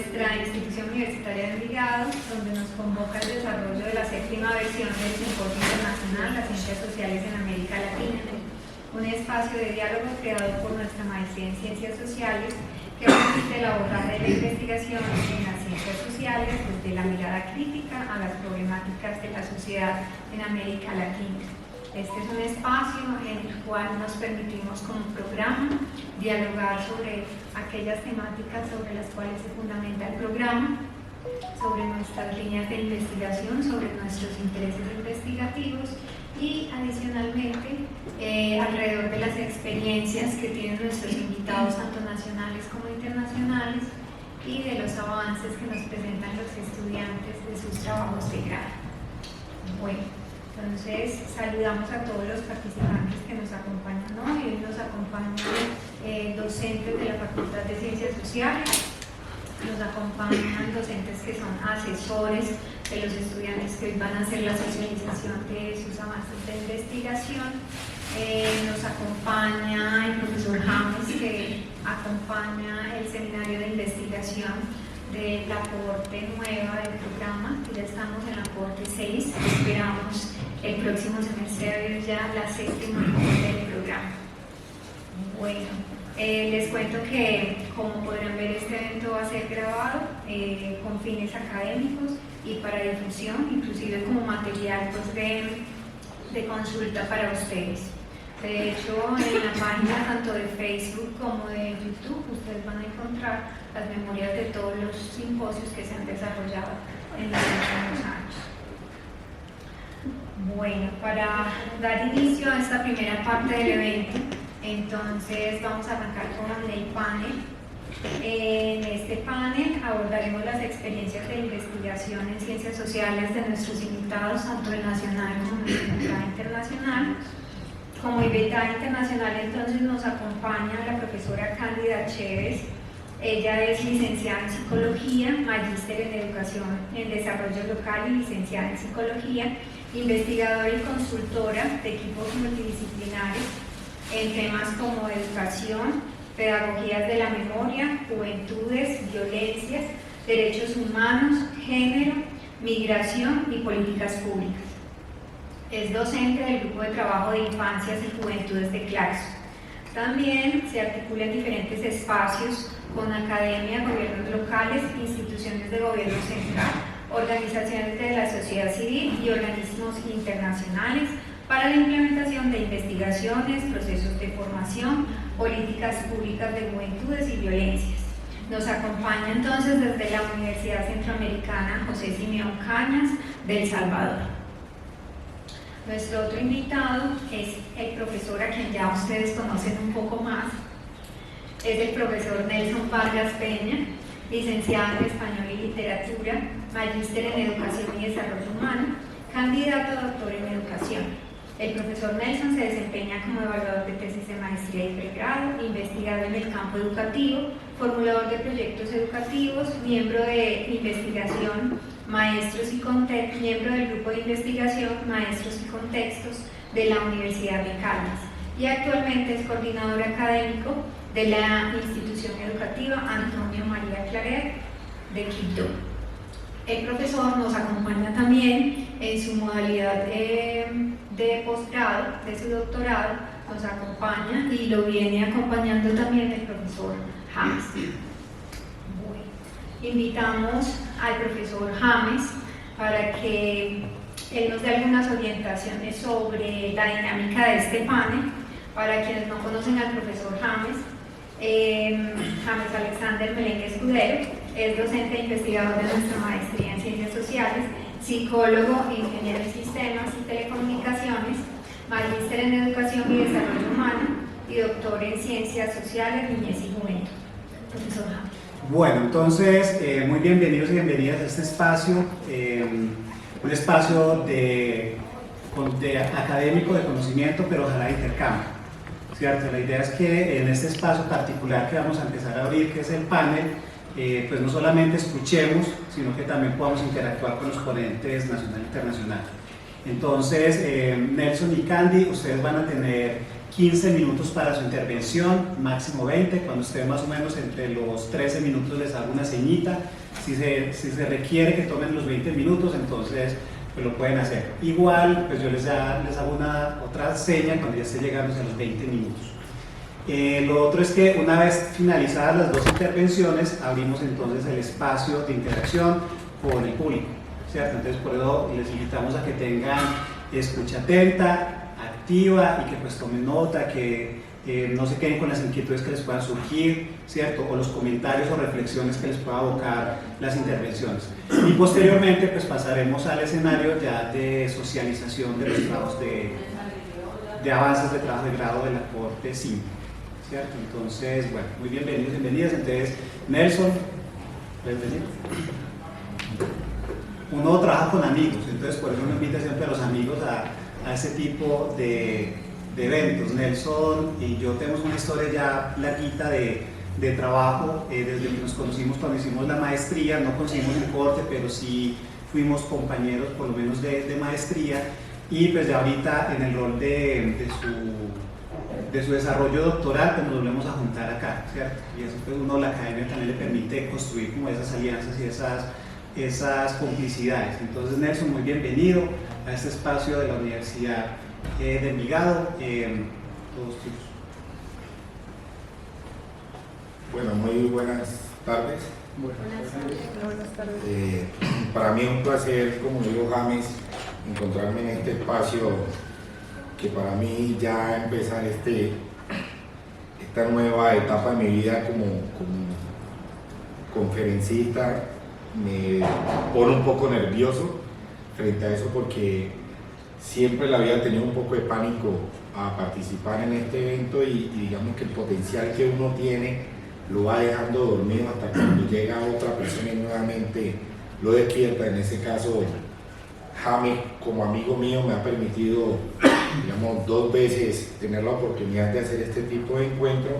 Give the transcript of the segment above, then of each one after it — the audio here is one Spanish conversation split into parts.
nuestra institución universitaria de Envigado, donde nos convoca el desarrollo de la 7ª versión del Simposio Internacional Las Ciencias Sociales en América Latina, un espacio de diálogo creado por nuestra maestría en Ciencias Sociales que permite el abordaje de la investigación en las ciencias sociales desde la mirada crítica a las problemáticas de la sociedad en América Latina. Este es un espacio en el cual nos permitimos como programa dialogar sobre aquellas temáticas sobre las cuales se fundamenta el programa, sobre nuestras líneas de investigación, sobre nuestros intereses investigativos y adicionalmente alrededor de las experiencias que tienen nuestros invitados tanto nacionales como internacionales y de los avances que nos presentan los estudiantes de sus trabajos de grado. Bueno, entonces saludamos a todos los participantes que nos acompañan hoy. Hoy nos acompañan docentes de la Facultad de Ciencias Sociales, nos acompañan docentes que son asesores de los estudiantes que hoy van a hacer la socialización de sus avances de investigación. Nos acompaña el profesor James, que acompaña el seminario de investigación de la cohorte nueva del programa, que ya estamos en la cohorte 6, esperamos el próximo semestre ya la 7ª cohorte del programa. Bueno, les cuento que, como podrán ver, este evento va a ser grabado con fines académicos y para difusión, inclusive como material pues, de consulta para ustedes. De hecho, en la página tanto de Facebook como de YouTube, ustedes van a encontrar las memorias de todos los simposios que se han desarrollado en los últimos años. Bueno, para dar inicio a esta primera parte del evento, entonces vamos a arrancar con el panel. En este panel abordaremos las experiencias de investigación en ciencias sociales de nuestros invitados, tanto el nacional como el invitada internacional. Como invitada internacional, entonces nos acompaña la profesora Cándida Chévez. Ella es licenciada en Psicología, magíster en Educación en Desarrollo Local y licenciada en Psicología, investigadora y consultora de equipos multidisciplinares en temas como educación, pedagogías de la memoria, juventudes, violencias, derechos humanos, género, migración y políticas públicas. Es docente del Grupo de Trabajo de Infancias y Juventudes de Claxo. También se articula en diferentes espacios con academia, gobiernos locales, instituciones de gobierno central, organizaciones de la sociedad civil y organismos internacionales para la implementación de investigaciones, procesos de formación, políticas públicas de juventudes y violencias. Nos acompaña entonces desde la Universidad Centroamericana José Simeón Cañas de El Salvador. Nuestro otro invitado es el profesor a quien ya ustedes conocen un poco más, es el profesor Nelson Vargas Peña, licenciado en Español y Literatura, magíster en Educación y Desarrollo Humano, candidato a doctor en Educación. El profesor Nelson se desempeña como evaluador de tesis de maestría y pregrado, investigador en el campo educativo, formulador de proyectos educativos, miembro de investigación, maestros y contextos, miembro del grupo de investigación Maestros y Contextos de la Universidad de Caldas y actualmente es coordinador académico de la institución educativa Antonio María Claret de Quito. El profesor nos acompaña también en su modalidad de posgrado, de su doctorado, nos acompaña y lo viene acompañando también el profesor James. Bueno, invitamos al profesor James para que él nos dé algunas orientaciones sobre la dinámica de este panel. Para quienes no conocen al profesor James, James Alexander Melengue Escudero es docente e investigador de nuestra maestría en Ciencias Sociales, psicólogo, ingeniero en Sistemas y Telecomunicaciones, magíster en Educación y Desarrollo Humano y doctor en Ciencias Sociales, Niñez y Juventud. Profesor James. Bueno, entonces, muy bienvenidos y bienvenidas a este espacio, un espacio de académico, de conocimiento, pero ojalá de intercambio, ¿cierto? La idea es que en este espacio particular que vamos a empezar a abrir, que es el panel, pues no solamente escuchemos, sino que también podamos interactuar con los ponentes nacional e internacional. Entonces, Nelson y Candy, ustedes van a tener 15 minutos para su intervención, máximo 20. Cuando esté más o menos entre los 13 minutos les hago una ceñita. Si se requiere que tomen los 20 minutos, entonces pues lo pueden hacer. Igual, pues yo les hago otra seña cuando ya esté llegando a los 20 minutos. Lo otro es que una vez finalizadas las dos intervenciones, abrimos entonces el espacio de interacción con el público, ¿cierto? Entonces por eso les invitamos a que tengan escucha atenta, activa y que pues tomen nota, que no se queden con las inquietudes que les puedan surgir, ¿cierto? O los comentarios o reflexiones que les pueda abocar las intervenciones. Y posteriormente pues pasaremos al escenario ya de socialización de los trabajos de avances de trabajo de grado de la Corte 5, ¿cierto? Entonces, bueno, muy bienvenidos, bienvenidas. Entonces, Nelson, bienvenido. Uno trabaja con amigos, entonces por eso uno invita siempre a los amigos a ese tipo de eventos. Nelson y yo tenemos una historia ya larguita de trabajo, desde que nos conocimos cuando hicimos la maestría, no conseguimos el corte, pero sí fuimos compañeros por lo menos de maestría, y pues ya ahorita en el rol de su desarrollo doctoral pues nos volvemos a juntar acá, ¿cierto? Y eso pues la academia también le permite construir como esas alianzas y esas complicidades. Entonces Nelson, muy bienvenido a este espacio de la Universidad de Envigado. Todos tuyos. Bueno, muy buenas tardes. Buenas tardes. Para mí es un placer, como dijo James, encontrarme en este espacio que para mí ya empezar esta nueva etapa de mi vida como conferencista me pone un poco nervioso frente a eso, porque siempre la había tenido un poco de pánico a participar en este evento y digamos que el potencial que uno tiene lo va dejando dormido hasta cuando llega otra persona y nuevamente lo despierta. En ese caso, James, como amigo mío, me ha permitido, digamos, 2 veces tener la oportunidad de hacer este tipo de encuentro,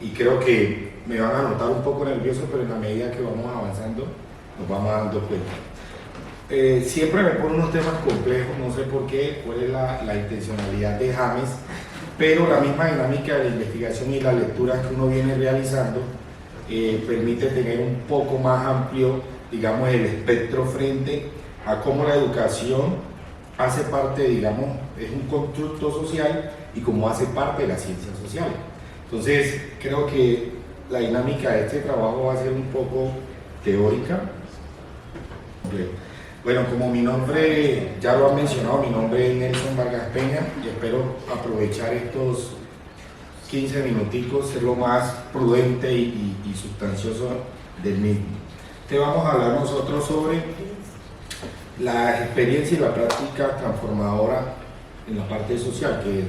y creo que me van a notar un poco nervioso, pero en la medida que vamos avanzando nos vamos dando cuenta. Siempre me ponen unos temas complejos, no sé por qué, cuál es la intencionalidad de James, pero la misma dinámica de la investigación y la lectura que uno viene realizando permite tener un poco más amplio, digamos, el espectro frente a cómo la educación hace parte, digamos, es un constructo social y cómo hace parte de la ciencia social. Entonces, creo que la dinámica de este trabajo va a ser un poco teórica. Bueno, como mi nombre, ya lo han mencionado, mi nombre es Nelson Vargas Peña y espero aprovechar estos 15 minuticos, ser lo más prudente y sustancioso del mismo. Te vamos a hablar nosotros sobre la experiencia y la práctica transformadora en la parte social, que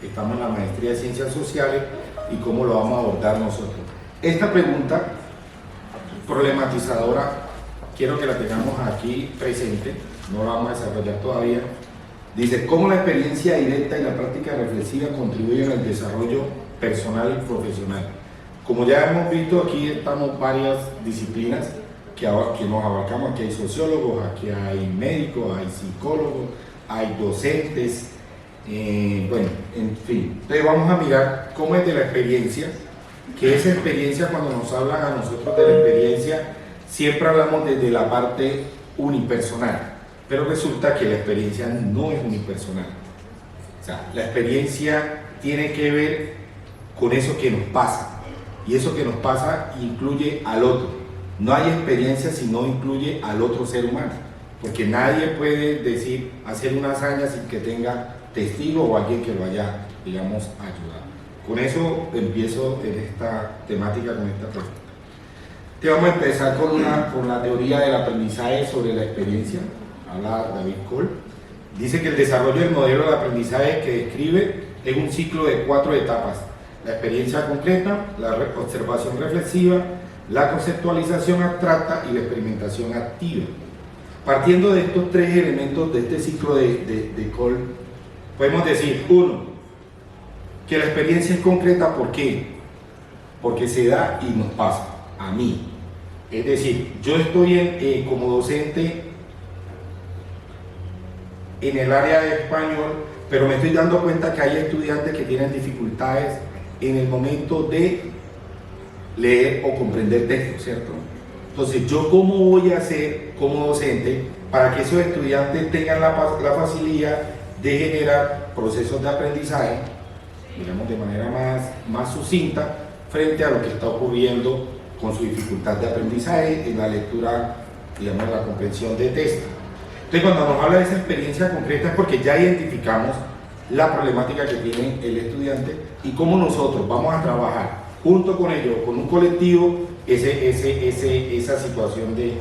estamos en la maestría de Ciencias Sociales, y cómo lo vamos a abordar nosotros. Esta pregunta problematizadora quiero que la tengamos aquí presente, no la vamos a desarrollar todavía. Dice, ¿cómo la experiencia directa y la práctica reflexiva contribuyen al desarrollo personal y profesional? Como ya hemos visto, aquí estamos varias disciplinas que nos abarcamos. Aquí hay sociólogos, aquí hay médicos, hay psicólogos, hay docentes, bueno, en fin. Entonces vamos a mirar cómo es de la experiencia, que esa experiencia, cuando nos hablan a nosotros de la experiencia, siempre hablamos desde la parte unipersonal, pero resulta que la experiencia no es unipersonal. O sea, la experiencia tiene que ver con eso que nos pasa, y eso que nos pasa incluye al otro. No hay experiencia si no incluye al otro ser humano, porque nadie puede decir, hacer una hazaña sin que tenga testigo o alguien que lo haya, digamos, ayudado. Con eso empiezo en esta temática, con esta pregunta. Te vamos a empezar con la teoría del aprendizaje sobre la experiencia. Habla David Cole. Dice que el desarrollo del modelo de aprendizaje que describe es un ciclo de 4 etapas: la experiencia concreta, la observación reflexiva, la conceptualización abstracta y la experimentación activa. Partiendo de estos 3 elementos de este ciclo de Cole, podemos decir: 1, que la experiencia es concreta. ¿Por qué? Porque se da y nos pasa a mí. Es decir, yo estoy como docente en el área de español pero me estoy dando cuenta que hay estudiantes que tienen dificultades en el momento de leer o comprender textos, ¿cierto? Entonces, ¿yo cómo voy a hacer como docente para que esos estudiantes tengan la facilidad de generar procesos de aprendizaje, digamos, de manera más sucinta frente a lo que está ocurriendo con su dificultad de aprendizaje en la lectura, digamos, la comprensión de texto? Entonces, cuando nos habla de esa experiencia concreta es porque ya identificamos la problemática que tiene el estudiante y cómo nosotros vamos a trabajar junto con ellos, con un colectivo, esa situación de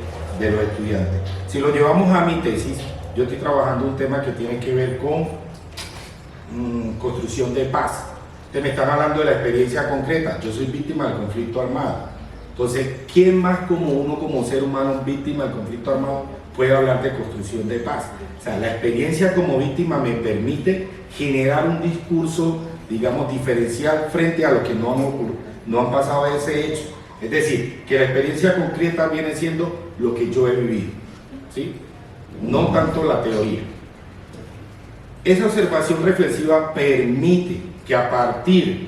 los estudiantes. Si lo llevamos a mi tesis, yo estoy trabajando un tema que tiene que ver con construcción de paz. Ustedes me están hablando de la experiencia concreta. Yo soy víctima del conflicto armado. Entonces, ¿quién más como uno, como ser humano, víctima del conflicto armado, puede hablar de construcción de paz? O sea, la experiencia como víctima me permite generar un discurso, digamos, diferencial frente a lo que no han pasado ese hecho. Es decir, que la experiencia concreta viene siendo lo que yo he vivido, ¿sí? No tanto la teoría. Esa observación reflexiva permite que a partir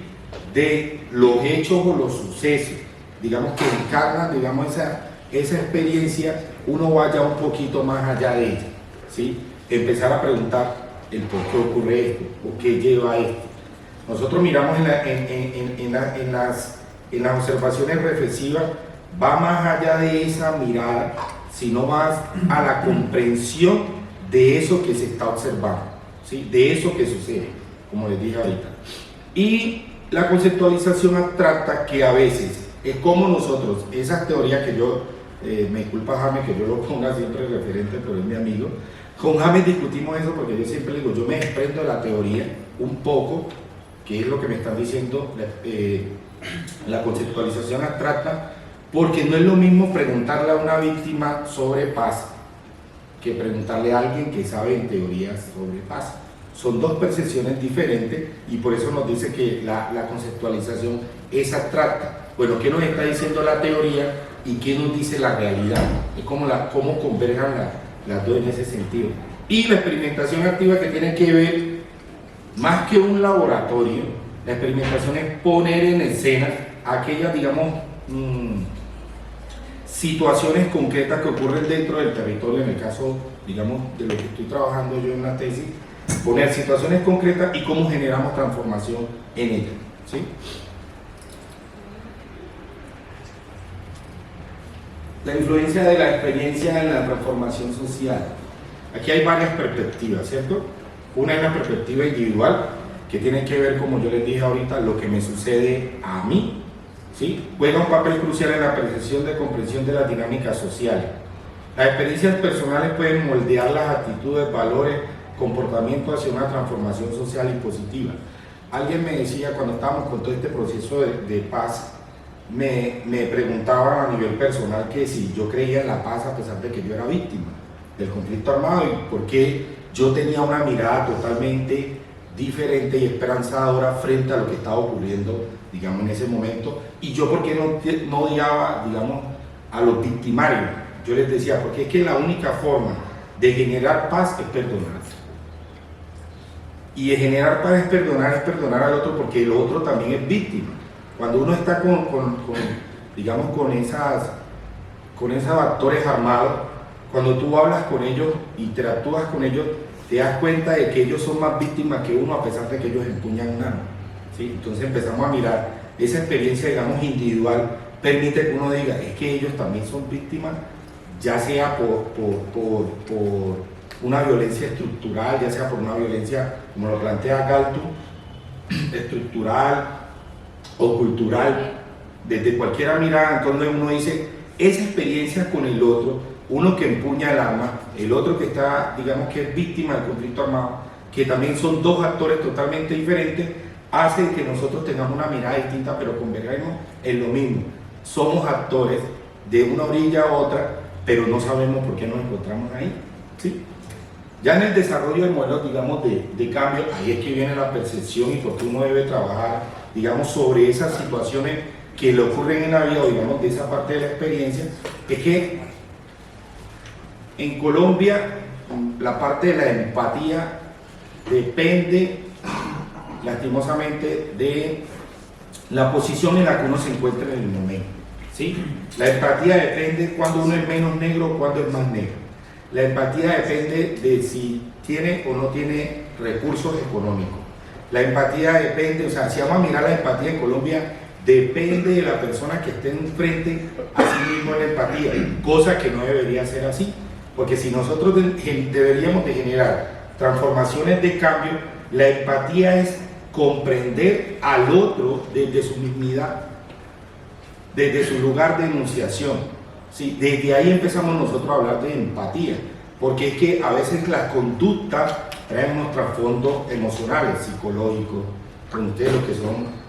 de los hechos o los sucesos, digamos, que encarnan, digamos, esa experiencia, uno vaya un poquito más allá de ella, ¿sí? Empezar a preguntar el por qué ocurre esto o qué lleva a esto. Nosotros miramos en las observaciones reflexivas, va más allá de esa mirada, sino más a la comprensión de eso que se está observando, ¿sí? De eso que sucede, como les dije ahorita. Y la conceptualización abstracta, que a veces es como nosotros, esas teorías que yo, me disculpa James que yo lo ponga siempre referente, pero es mi amigo, con James discutimos eso porque yo siempre digo, yo me desprendo de la teoría un poco, que es lo que me están diciendo la conceptualización abstracta, porque no es lo mismo preguntarle a una víctima sobre paz que preguntarle a alguien que sabe en teoría sobre paz. Son dos percepciones diferentes y por eso nos dice que la conceptualización es abstracta. Bueno, ¿qué nos está diciendo la teoría y qué nos dice la realidad? Es como cómo converjan las dos en ese sentido. Y la experimentación activa, que tiene que ver, más que un laboratorio, la experimentación es poner en escena aquellas, digamos, situaciones concretas que ocurren dentro del territorio, en el caso, digamos, de lo que estoy trabajando yo en la tesis, poner situaciones concretas y cómo generamos transformación en ellas, ¿sí? La influencia de la experiencia en la transformación social. Aquí hay varias perspectivas, ¿cierto? Una es la perspectiva individual, que tiene que ver, como yo les dije ahorita, lo que me sucede a mí, ¿sí? Juega un papel crucial en la percepción de comprensión de las dinámicas sociales. Las experiencias personales pueden moldear las actitudes, valores, comportamientos hacia una transformación social y positiva. Alguien me decía, cuando estábamos con todo este proceso de paz, me preguntaba a nivel personal que si yo creía en la paz a pesar de que yo era víctima del conflicto armado y por qué yo tenía una mirada totalmente diferente y esperanzadora frente a lo que estaba ocurriendo, digamos, en ese momento, y yo por qué no odiaba, digamos, a los victimarios. Yo les decía, porque es que la única forma de generar paz es perdonar. Y de generar paz es perdonar al otro, porque el otro también es víctima. Cuando uno está digamos, con esos actores armados, cuando tú hablas con ellos, interactúas con ellos, te das cuenta de que ellos son más víctimas que uno a pesar de que ellos empuñan un arma, ¿sí? Entonces empezamos a mirar esa experiencia, digamos, individual, permite que uno diga, es que ellos también son víctimas, ya sea por una violencia estructural, ya sea por una violencia, como lo plantea Galtung, estructural o cultural, desde cualquier mirada. Entonces uno dice, esa experiencia con el otro, uno que empuña el arma, el otro que está, digamos, que es víctima del conflicto armado, que también son dos actores totalmente diferentes, hace que nosotros tengamos una mirada distinta, pero convergemos en lo mismo. Somos actores de una orilla a otra, pero no sabemos por qué nos encontramos ahí, ¿sí? Ya en el desarrollo de modelos, digamos, de cambio, ahí es que viene la percepción y por qué uno debe trabajar, digamos, sobre esas situaciones que le ocurren en la vida, o digamos, de esa parte de la experiencia, es que en Colombia la parte de la empatía depende lastimosamente de la posición en la que uno se encuentra en el momento, ¿sí? La empatía depende cuando uno es menos negro o cuando es más negro. La empatía depende de si tiene o no tiene recursos económicos. La empatía depende, o sea, si vamos a mirar la empatía en Colombia, depende de la persona que esté enfrente a sí mismo en la empatía, cosa que no debería ser así, porque si nosotros deberíamos de generar transformaciones de cambio, la empatía es comprender al otro desde su mismidad, desde su lugar de enunciación. ¿Sí? Desde ahí empezamos nosotros a hablar de empatía, porque es que a veces las conductas traen unos trasfondos emocionales, psicológicos. Con ustedes los que son,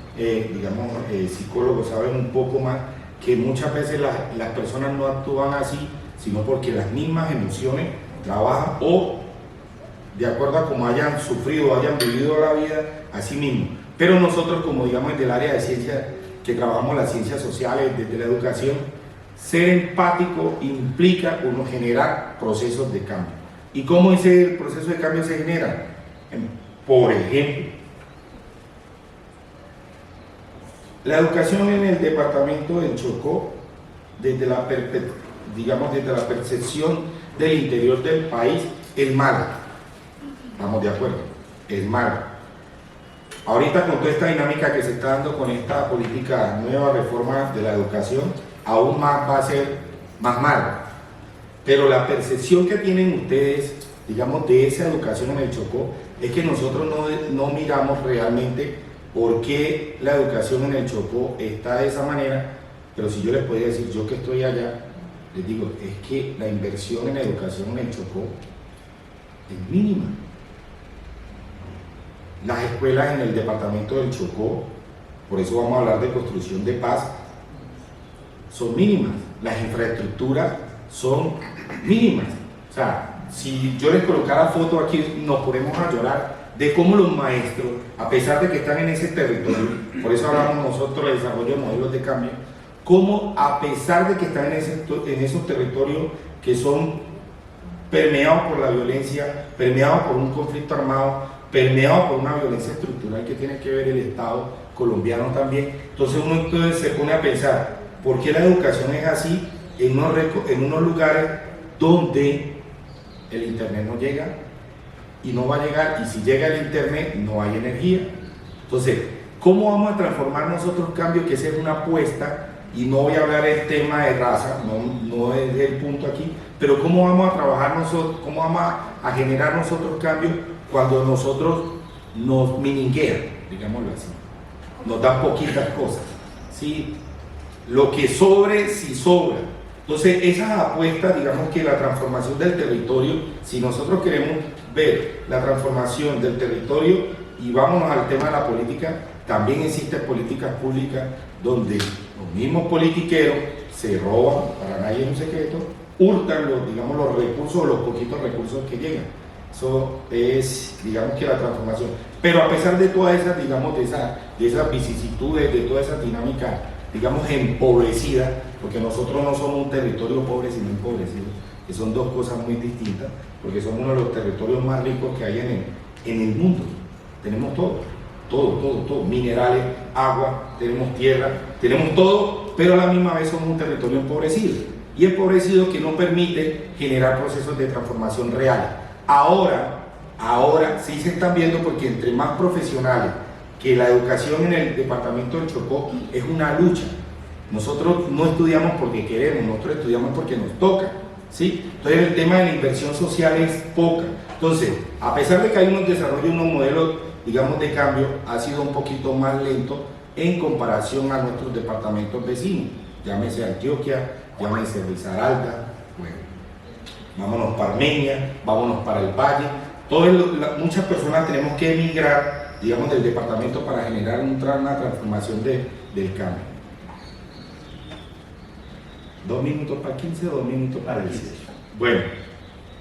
psicólogos saben un poco más que muchas veces las personas no actúan así, sino porque las mismas emociones trabajan o de acuerdo a cómo hayan sufrido o hayan vivido la vida a sí mismos. Pero nosotros, como digamos del área de ciencias, que trabajamos las ciencias sociales, desde la educación, ser empático implica uno generar procesos de cambio. ¿Y cómo ese proceso de cambio se genera? Por ejemplo, la educación en el departamento del Chocó, desde la percepción del interior del país, es mala. Estamos de acuerdo, es mala. Ahorita con toda esta dinámica que se está dando con esta política nueva reforma de la educación, aún más va a ser más mala. Pero la percepción que tienen ustedes, digamos, de esa educación en el Chocó, es que nosotros no miramos realmente por qué la educación en el Chocó está de esa manera. Pero si yo les podía decir, yo que estoy allá, les digo, es que la inversión en educación en el Chocó es mínima. Las escuelas en el departamento del Chocó, por eso vamos a hablar de construcción de paz, son mínimas. Las infraestructuras son mínimas. O sea, si yo les colocara fotos aquí, nos ponemos a llorar de cómo los maestros, a pesar de que están en ese territorio, por eso hablamos nosotros de desarrollo de modelos de cambio, cómo a pesar de que están en esos territorios que son permeados por la violencia, permeados por un conflicto armado, permeado por una violencia estructural que tiene que ver el Estado colombiano también. Entonces uno se pone a pensar, ¿por qué la educación es así en unos lugares donde el internet no llega y no va a llegar, y si llega el internet no hay energía? Entonces, ¿cómo vamos a transformar nosotros cambios? Que esa es una apuesta, y no voy a hablar del tema de raza, no es el punto aquí, pero ¿cómo vamos a trabajar nosotros, cómo vamos a generar nosotros cambios cuando nosotros nos mininguean, digámoslo así, nos dan poquitas cosas, ¿sí? Lo que sobre, si sobra. Entonces, esas apuestas, digamos que la transformación del territorio, si nosotros queremos ver la transformación del territorio, y vámonos al tema de la política, también existen políticas públicas donde los mismos politiqueros se roban, para nadie es un secreto, hurtan los recursos o los poquitos recursos que llegan. Eso es, digamos que la transformación. Pero a pesar de todas esas, digamos, de esas vicisitudes, de toda esa dinámica, digamos, empobrecida, porque nosotros no somos un territorio pobre, sino empobrecido, que son dos cosas muy distintas, porque somos uno de los territorios más ricos que hay en el mundo. Tenemos todo, minerales, agua, tenemos tierra, tenemos todo, pero a la misma vez somos un territorio empobrecido, y empobrecido que no permite generar procesos de transformación reales. Ahora sí se están viendo, porque entre más profesionales, que la educación en el departamento del Chocó es una lucha. Nosotros no estudiamos porque queremos, nosotros estudiamos porque nos toca, ¿sí? Entonces el tema de la inversión social es poca. Entonces, a pesar de que hay unos desarrollos, unos modelos, digamos, de cambio, ha sido un poquito más lento en comparación a nuestros departamentos vecinos. Llámese Antioquia, llámese Risaralda, bueno, vámonos para Armenia, vámonos para el Valle. Muchas personas tenemos que emigrar, digamos, del departamento para generar una transformación del cambio. 2 minutos para 15, 2 minutos para 18. Bueno,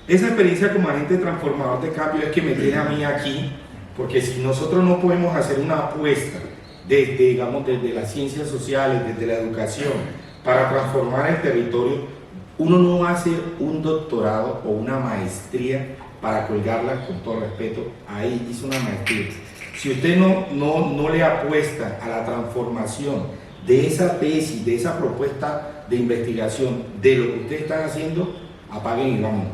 esa experiencia como agente transformador de cambio es que me tiene a mí aquí, porque si nosotros no podemos hacer una apuesta desde las ciencias sociales, desde la educación, para transformar el territorio, uno no hace un doctorado o una maestría para colgarla, con todo respeto, ahí hizo una maestría. Si usted no le apuesta a la transformación de esa tesis, de esa propuesta de investigación, de lo que ustedes están haciendo, apaguen y vámonos.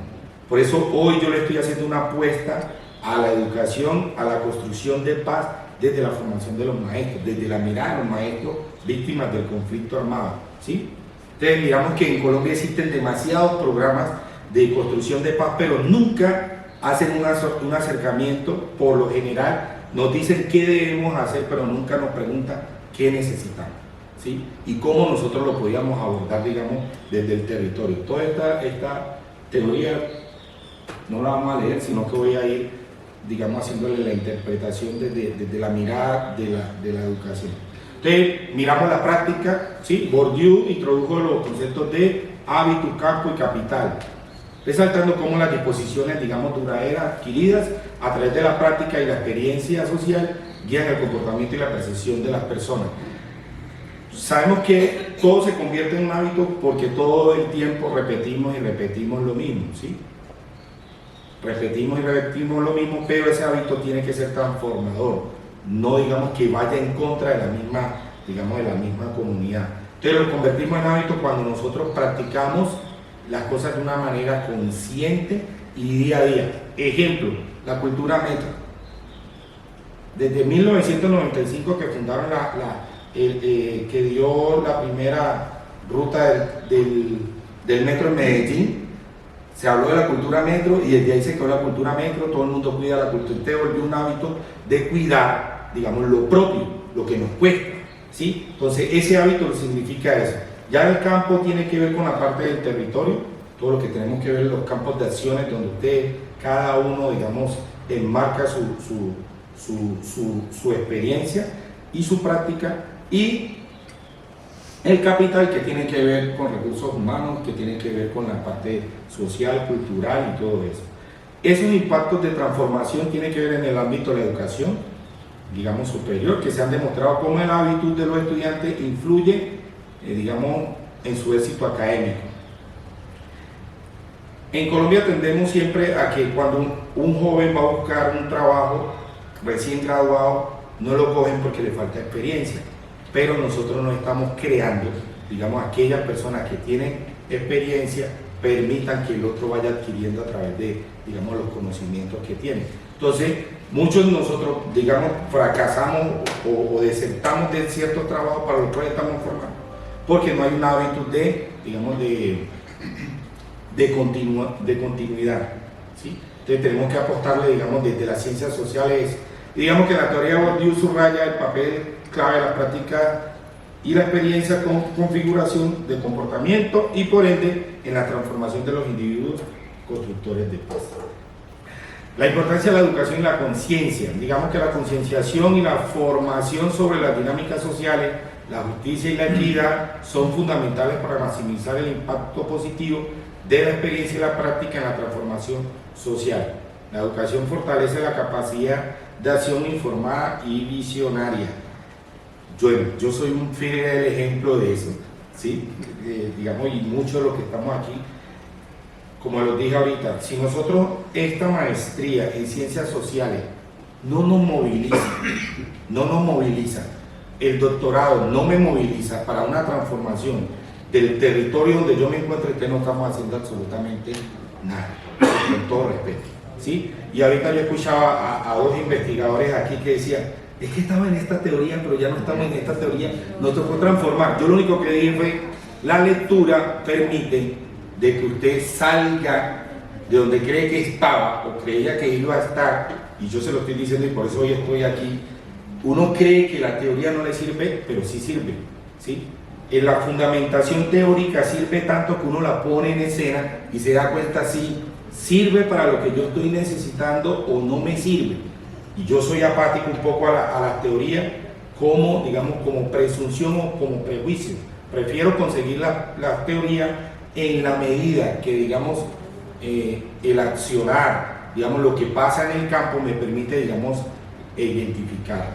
Por eso hoy yo le estoy haciendo una apuesta a la educación, a la construcción de paz desde la formación de los maestros, desde la mirada de los maestros víctimas del conflicto armado, ¿sí? Entonces miramos que en Colombia existen demasiados programas de construcción de paz, pero nunca hacen un acercamiento. Por lo general nos dicen qué debemos hacer, pero nunca nos preguntan qué necesitamos, ¿sí? Y cómo nosotros lo podíamos abordar, digamos, desde el territorio. Toda esta teoría no la vamos a leer, sino que voy a ir, digamos, haciéndole la interpretación desde la mirada de la educación. Entonces, miramos la práctica, ¿sí? Bourdieu introdujo los conceptos de hábito, campo y capital, resaltando cómo las disposiciones, digamos, duraderas adquiridas a través de la práctica y la experiencia social guían el comportamiento y la percepción de las personas. Sabemos que todo se convierte en un hábito porque todo el tiempo repetimos y repetimos lo mismo, ¿sí? Repetimos y repetimos lo mismo, pero ese hábito tiene que ser transformador, no digamos que vaya en contra de la misma, digamos, de la misma comunidad. Entonces lo convertimos en hábito cuando nosotros practicamos las cosas de una manera consciente y día a día. Ejemplo, la cultura metro. Desde 1995 que fundaron que dio la primera ruta del metro en Medellín, se habló de la cultura metro y desde ahí se quedó la cultura metro, todo el mundo cuida la cultura, usted volvió un hábito de cuidar, digamos, lo propio, lo que nos cuesta, ¿sí? Entonces ese hábito significa eso. Ya el campo tiene que ver con la parte del territorio, todo lo que tenemos que ver en los campos de acciones donde usted, cada uno, digamos, enmarca su experiencia y su práctica, y el capital que tiene que ver con recursos humanos, que tiene que ver con la parte social, cultural y todo eso. Esos impactos de transformación tienen que ver en el ámbito de la educación, digamos, superior, que se han demostrado cómo el hábito de los estudiantes influye, digamos, en su éxito académico. En Colombia tendemos siempre a que cuando un joven va a buscar un trabajo recién graduado, no lo cogen porque le falta experiencia, pero nosotros no estamos creando, digamos, aquellas personas que tienen experiencia permitan que el otro vaya adquiriendo a través de, digamos, los conocimientos que tiene. Entonces, muchos de nosotros, digamos, fracasamos o desertamos de ciertos trabajos para los cuales estamos formando, porque no hay un hábito de, digamos, de continuidad, ¿sí? Entonces tenemos que apostarle, digamos, desde las ciencias sociales. Digamos que la teoría de Bourdieu subraya el papel clave de la práctica y la experiencia con configuración de comportamiento y por ende en la transformación de los individuos constructores de paz. La importancia de la educación y la conciencia. Digamos que la concienciación y la formación sobre las dinámicas sociales, la justicia y la equidad son fundamentales para maximizar el impacto positivo de la experiencia y la práctica en la transformación social. La educación fortalece la capacidad de acción informada y visionaria. Yo soy un fiel ejemplo de eso, ¿sí? Digamos, y muchos de los que estamos aquí, como les dije ahorita, si nosotros esta maestría en ciencias sociales no nos moviliza, el doctorado no me moviliza para una transformación del territorio donde yo me encuentro, que no estamos haciendo absolutamente nada, con todo respeto, ¿sí? Y ahorita yo escuchaba a dos investigadores aquí que decían, es que estaba en esta teoría, pero ya no estamos en esta teoría, nos tocó transformar. Yo lo único que dije fue, la lectura permite de que usted salga de donde cree que estaba o creía que iba a estar, y yo se lo estoy diciendo y por eso hoy estoy aquí. Uno cree que la teoría no le sirve, pero sí sirve, ¿sí? En la fundamentación teórica sirve tanto que uno la pone en escena y se da cuenta si sirve para lo que yo estoy necesitando o no me sirve. Y yo soy apático un poco a la teoría como, digamos, como presunción o como prejuicio. Prefiero conseguir la teoría en la medida que, digamos, el accionar, digamos, lo que pasa en el campo me permite, digamos, identificar.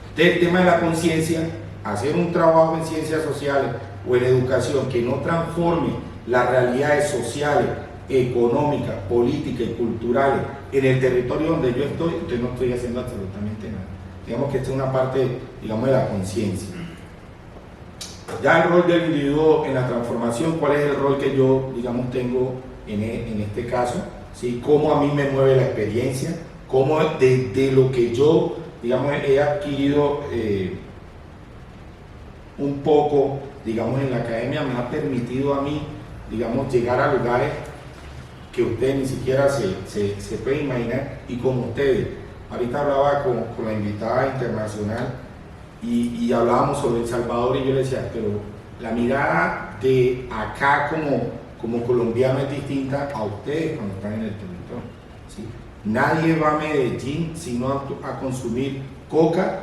Entonces, el tema de la conciencia, hacer un trabajo en ciencias sociales o en educación que no transforme las realidades sociales económicas, políticas y culturales en el territorio donde yo estoy, entonces no estoy haciendo absolutamente nada. Digamos que esta es una parte, digamos, de la conciencia. Ya el rol del individuo en la transformación, ¿cuál es el rol que yo, digamos, tengo en este caso? ¿Sí? ¿Cómo a mí me mueve la experiencia? ¿Cómo de lo que yo, digamos, he adquirido un poco, digamos, en la academia me ha permitido a mí, digamos, llegar a lugares que ustedes ni siquiera se pueden imaginar? Y como ustedes, ahorita hablaba con la invitada internacional y hablábamos sobre El Salvador y yo le decía, pero la mirada de acá como colombiano es distinta a ustedes cuando están en el territorio, ¿sí? Nadie va a Medellín sino a consumir coca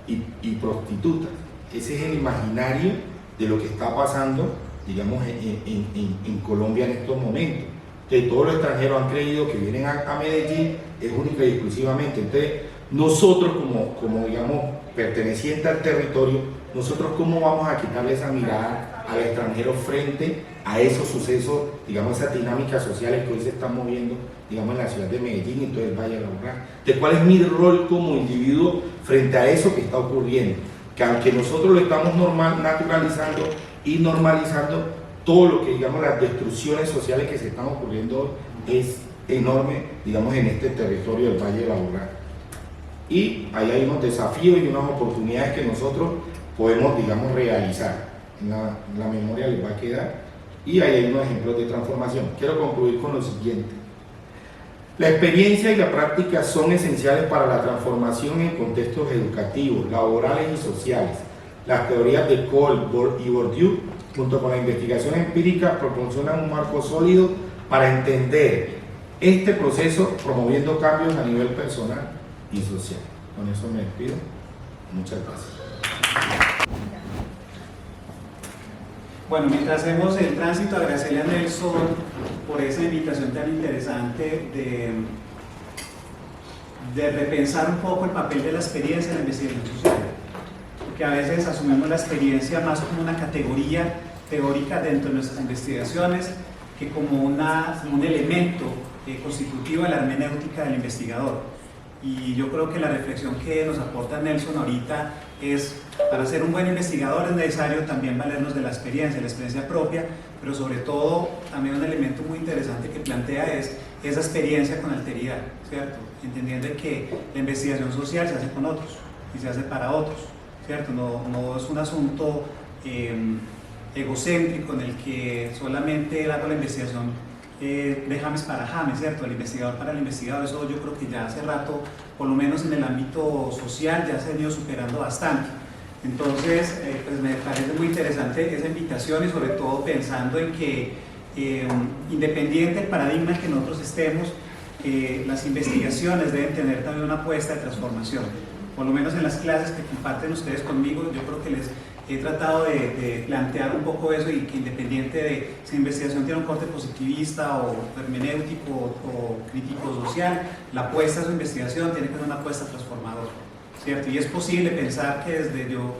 y prostitutas. Ese es el imaginario de lo que está pasando, digamos, en Colombia en estos momentos. Entonces, todos los extranjeros han creído que vienen a Medellín es única y exclusivamente. Entonces, nosotros como digamos, pertenecientes al territorio, nosotros cómo vamos a quitarle esa mirada al extranjero frente a esos sucesos, digamos, esas dinámicas sociales que hoy se están moviendo, digamos, en la ciudad de Medellín y todo el Valle de la Aburrá. Entonces, ¿cuál es mi rol como individuo frente a eso que está ocurriendo? Que aunque nosotros lo estamos naturalizando y normalizando, todo lo que, digamos, las destrucciones sociales que se están ocurriendo es enorme, digamos, en este territorio del Valle de la Aburrá. Y ahí hay unos desafíos y unas oportunidades que nosotros podemos, digamos, realizar. En la memoria les va a quedar. Y ahí hay unos ejemplos de transformación. Quiero concluir con lo siguiente. La experiencia y la práctica son esenciales para la transformación en contextos educativos, laborales y sociales. Las teorías de Cole y Bourdieu, junto con la investigación empírica, proporcionan un marco sólido para entender este proceso, promoviendo cambios a nivel personal y social. Con eso me despido. Muchas gracias. Bueno, mientras hacemos el tránsito, agradecerle a Nelson por esa invitación tan interesante de repensar un poco el papel de la experiencia en la investigación social. Porque a veces asumimos la experiencia más como una categoría teórica dentro de nuestras investigaciones que como un elemento constitutivo de la hermenéutica del investigador. Y yo creo que la reflexión que nos aporta Nelson ahorita es, para ser un buen investigador es necesario también valernos de la experiencia propia, pero sobre todo también un elemento muy interesante que plantea es esa experiencia con alteridad, ¿cierto? Entendiendo que la investigación social se hace con otros y se hace para otros, ¿cierto? No es un asunto egocéntrico en el que solamente hago la investigación de James para James, ¿cierto? El investigador para el investigador. Eso yo creo que ya hace rato, por lo menos en el ámbito social, ya se ha venido superando bastante. Entonces, pues me parece muy interesante esa invitación y sobre todo pensando en que independiente del paradigma en que nosotros estemos, las investigaciones deben tener también una apuesta de transformación. Por lo menos en las clases que comparten ustedes conmigo, yo creo que les he tratado de plantear un poco eso, y que independiente de si la investigación tiene un corte positivista o hermenéutico o crítico social, la apuesta a su investigación tiene que ser una apuesta transformadora, ¿cierto? Y es posible pensar que desde yo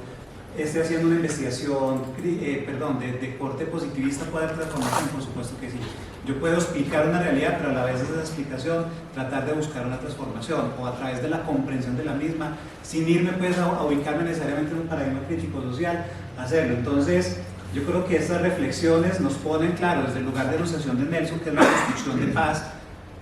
esté haciendo una investigación de corte positivista puede haber transformación, por supuesto que sí. Yo puedo explicar una realidad, pero a la vez de esa explicación tratar de buscar una transformación, o a través de la comprensión de la misma, sin irme pues a ubicarme necesariamente en un paradigma crítico social, hacerlo. Entonces, yo creo que estas reflexiones nos ponen claro desde el lugar de enunciación de Nelson, que es la construcción de paz,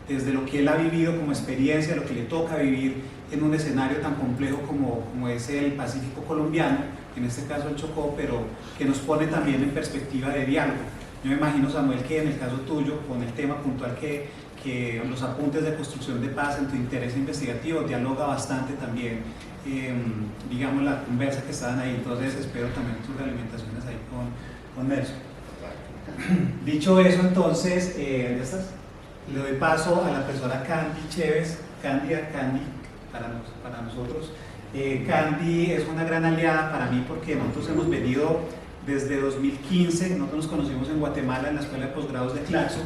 desde lo que él ha vivido como experiencia, lo que le toca vivir en un escenario tan complejo como es el Pacífico colombiano, en este caso el Chocó, pero que nos pone también en perspectiva de diálogo. Yo me imagino, Samuel, que en el caso tuyo, con el tema puntual que los apuntes de construcción de paz en tu interés investigativo, dialoga bastante también, digamos, la conversa que estaban ahí. Entonces espero también tus realimentaciones ahí con Nelson. Dicho eso, entonces, ¿ya estás? Le doy paso a la profesora Candy Chévez, Candy para nosotros. Candy es una gran aliada para mí porque nosotros hemos venido desde 2015, nosotros nos conocimos en Guatemala en la Escuela de Posgrados de Claxo,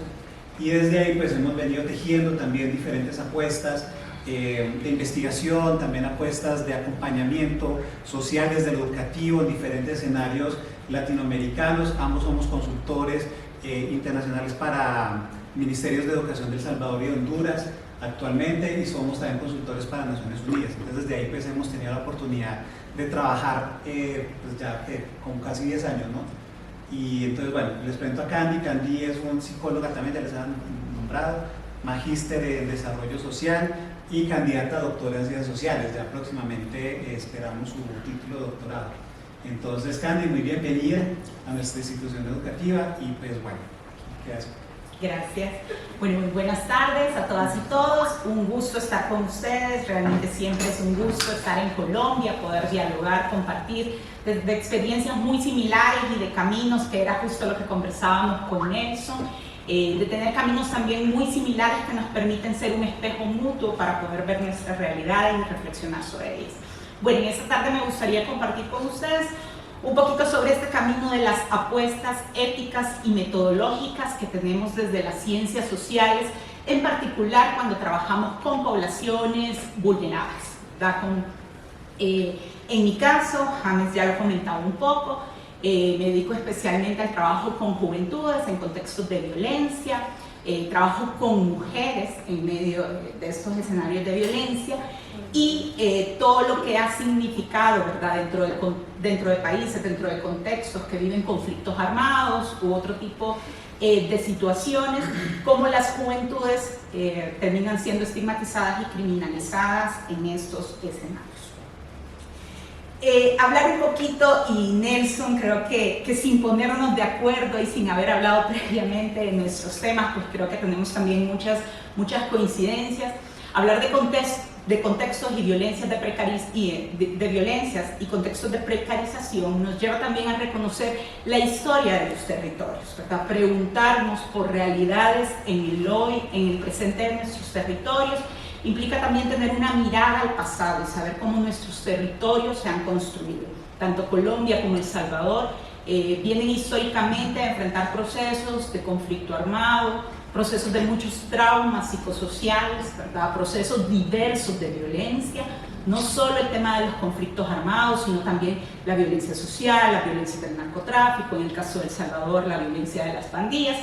y desde ahí pues hemos venido tejiendo también diferentes apuestas de investigación, también apuestas de acompañamiento social desde el educativo en diferentes escenarios latinoamericanos. Ambos somos consultores internacionales para ministerios de educación de El Salvador y de Honduras actualmente, y somos también consultores para Naciones Unidas. Entonces desde ahí pues hemos tenido la oportunidad de trabajar pues ya con casi 10 años, ¿no? Y entonces bueno, les presento a Candy. Candy es un psicóloga también, ya les han nombrado, magíster en desarrollo social y candidata a doctora en ciencias sociales. Ya próximamente esperamos su título de doctorado. Entonces Candy, muy bienvenida a nuestra institución educativa y pues bueno, ¿qué haces? Gracias. Bueno, muy buenas tardes a todas y todos. Un gusto estar con ustedes. Realmente siempre es un gusto estar en Colombia, poder dialogar, compartir de experiencias muy similares y de caminos, que era justo lo que conversábamos con Nelson, de tener caminos también muy similares que nos permiten ser un espejo mutuo para poder ver nuestras realidades y reflexionar sobre ellas. Bueno, en esta tarde me gustaría compartir con ustedes un poquito sobre este camino de las apuestas éticas y metodológicas que tenemos desde las ciencias sociales, en particular cuando trabajamos con poblaciones vulnerables, ¿verdad? En mi caso, James ya lo ha comentado un poco, me dedico especialmente al trabajo con juventudes en contextos de violencia, trabajo con mujeres en medio de estos escenarios de violencia, y todo lo que ha significado, ¿verdad? dentro de países, dentro de contextos que viven conflictos armados u otro tipo de situaciones, como las juventudes terminan siendo estigmatizadas y criminalizadas en estos escenarios. Hablar un poquito, y Nelson, creo que sin ponernos de acuerdo y sin haber hablado previamente de nuestros temas, pues creo que tenemos también muchas coincidencias. Hablar de contextos y violencias de violencias y contextos de precarización nos lleva también a reconocer la historia de los territorios, ¿verdad? Preguntarnos por realidades en el hoy, en el presente de nuestros territorios, implica también tener una mirada al pasado y saber cómo nuestros territorios se han construido. Tanto Colombia como El Salvador vienen históricamente a enfrentar procesos de conflicto armado, procesos de muchos traumas psicosociales, ¿verdad? Procesos diversos de violencia, no solo el tema de los conflictos armados, sino también la violencia social, la violencia del narcotráfico, en el caso de El Salvador, la violencia de las pandillas,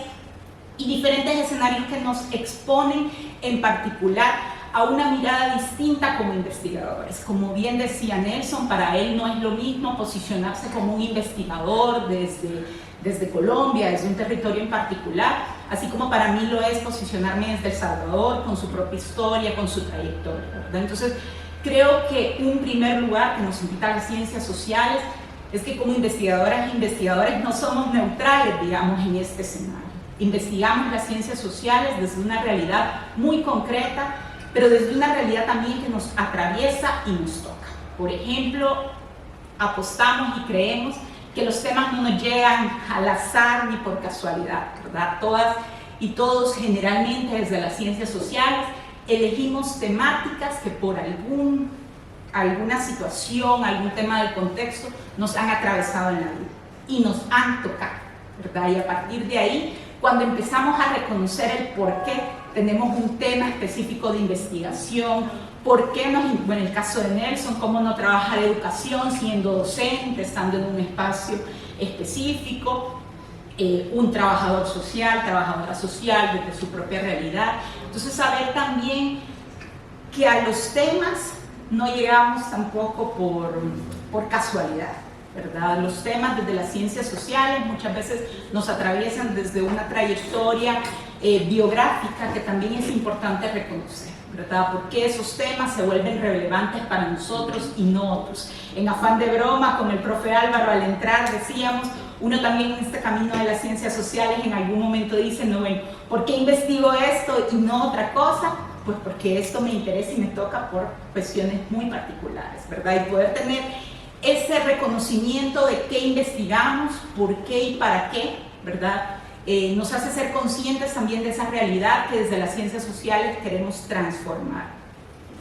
y diferentes escenarios que nos exponen en particular a una mirada distinta como investigadores. Como bien decía Nelson, para él no es lo mismo posicionarse como un investigador desde Colombia, desde un territorio en particular, así como para mí lo es posicionarme desde El Salvador, con su propia historia, con su trayectoria, ¿verdad? Entonces, creo que un primer lugar que nos invita a las ciencias sociales es que como investigadoras e investigadores no somos neutrales, digamos, en este escenario. Investigamos las ciencias sociales desde una realidad muy concreta, pero desde una realidad también que nos atraviesa y nos toca. Por ejemplo, apostamos y creemos que los temas no nos llegan al azar ni por casualidad, ¿verdad? Todas y todos, generalmente desde las ciencias sociales, elegimos temáticas que por alguna situación, algún tema del contexto, nos han atravesado en la vida y nos han tocado, ¿verdad? Y a partir de ahí, cuando empezamos a reconocer el por qué tenemos un tema específico de investigación, por qué en el caso de Nelson, cómo no trabajar educación siendo docente, estando en un espacio específico, un trabajador social, trabajadora social desde su propia realidad. Entonces, saber también que a los temas no llegamos tampoco por casualidad, ¿verdad? Los temas desde las ciencias sociales muchas veces nos atraviesan desde una trayectoria biográfica que también es importante reconocer, ¿verdad? Porque esos temas se vuelven relevantes para nosotros y no otros. En afán de broma, con el profe Álvaro al entrar decíamos, uno también en este camino de las ciencias sociales en algún momento dice, no, bueno, ¿por qué investigo esto y no otra cosa? Pues porque esto me interesa y me toca por cuestiones muy particulares, ¿verdad? Y poder tener ese reconocimiento de qué investigamos, por qué y para qué, ¿verdad? Nos hace ser conscientes también de esa realidad que desde las ciencias sociales queremos transformar.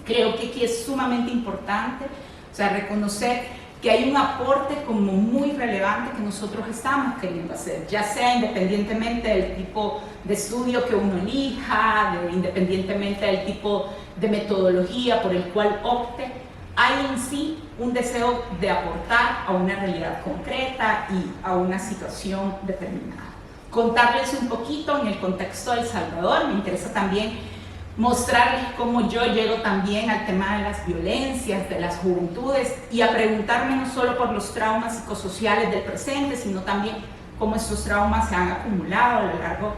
Creo que aquí es sumamente importante, o sea, reconocer que hay un aporte como muy relevante que nosotros estamos queriendo hacer, ya sea independientemente del tipo de estudio que uno elija, independientemente del tipo de metodología por el cual opte, hay en sí un deseo de aportar a una realidad concreta y a una situación determinada. contarles un poquito en el contexto de El Salvador. Me interesa también mostrarles cómo yo llego también al tema de las violencias, de las juventudes, y a preguntarme no solo por los traumas psicosociales del presente, sino también cómo estos traumas se han acumulado a lo largo,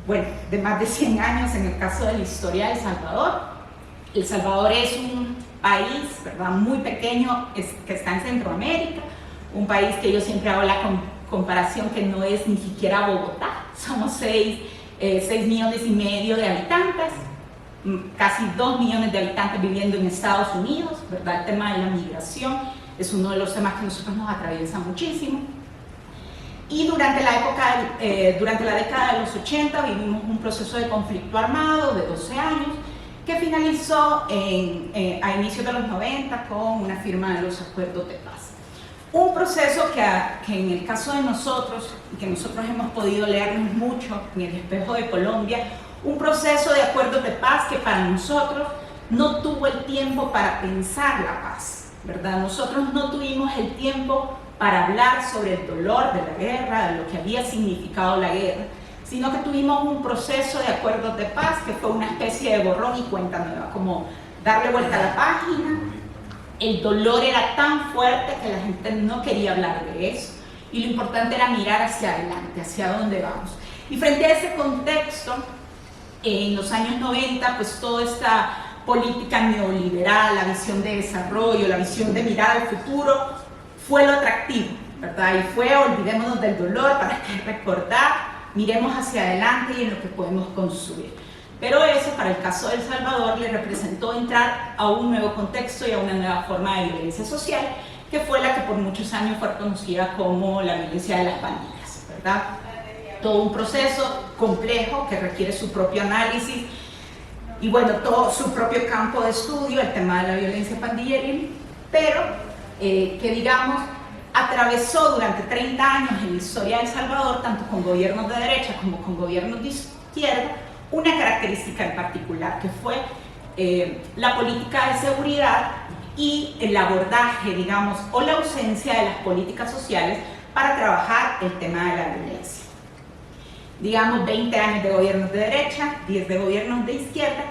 bueno, de más de 100 años en el caso de la historia de El Salvador. El Salvador es un país, ¿verdad?, muy pequeño, que está en Centroamérica, un país que yo siempre hago la comparación que no es ni siquiera Bogotá. Somos 6 millones y medio de habitantes, casi 2 millones de habitantes viviendo en Estados Unidos, ¿verdad? El tema de la migración es uno de los temas que a nosotros nos atraviesa muchísimo. Y durante la década de los 80 vivimos un proceso de conflicto armado de 12 años que finalizó a inicios de los 90 con una firma de los acuerdos de paz. Un proceso que en el caso de nosotros, que nosotros hemos podido leernos mucho en el Espejo de Colombia, un proceso de acuerdos de paz que para nosotros no tuvo el tiempo para pensar la paz, ¿verdad? Nosotros no tuvimos el tiempo para hablar sobre el dolor de la guerra, de lo que había significado la guerra, sino que tuvimos un proceso de acuerdos de paz que fue una especie de borrón y cuenta nueva, como darle vuelta a la página. El dolor era tan fuerte que la gente no quería hablar de eso, y lo importante era mirar hacia adelante, hacia dónde vamos. Y frente a ese contexto, en los años 90, pues toda esta política neoliberal, la visión de desarrollo, la visión de mirar al futuro, fue lo atractivo, ¿verdad? Y fue, olvidémonos del dolor, para que recordar, miremos hacia adelante y en lo que podemos construir. Pero eso, para el caso de El Salvador, le representó entrar a un nuevo contexto y a una nueva forma de violencia social, que fue la que por muchos años fue conocida como la violencia de las pandillas, ¿verdad? Todo un proceso complejo que requiere su propio análisis y, bueno, todo su propio campo de estudio, el tema de la violencia pandilleril, pero que, digamos, atravesó durante 30 años en la historia de El Salvador, tanto con gobiernos de derecha como con gobiernos de izquierda, una característica en particular, que fue la política de seguridad y el abordaje, digamos, o la ausencia de las políticas sociales para trabajar el tema de la violencia. Digamos, 20 años de gobiernos de derecha, 10 de gobiernos de izquierda,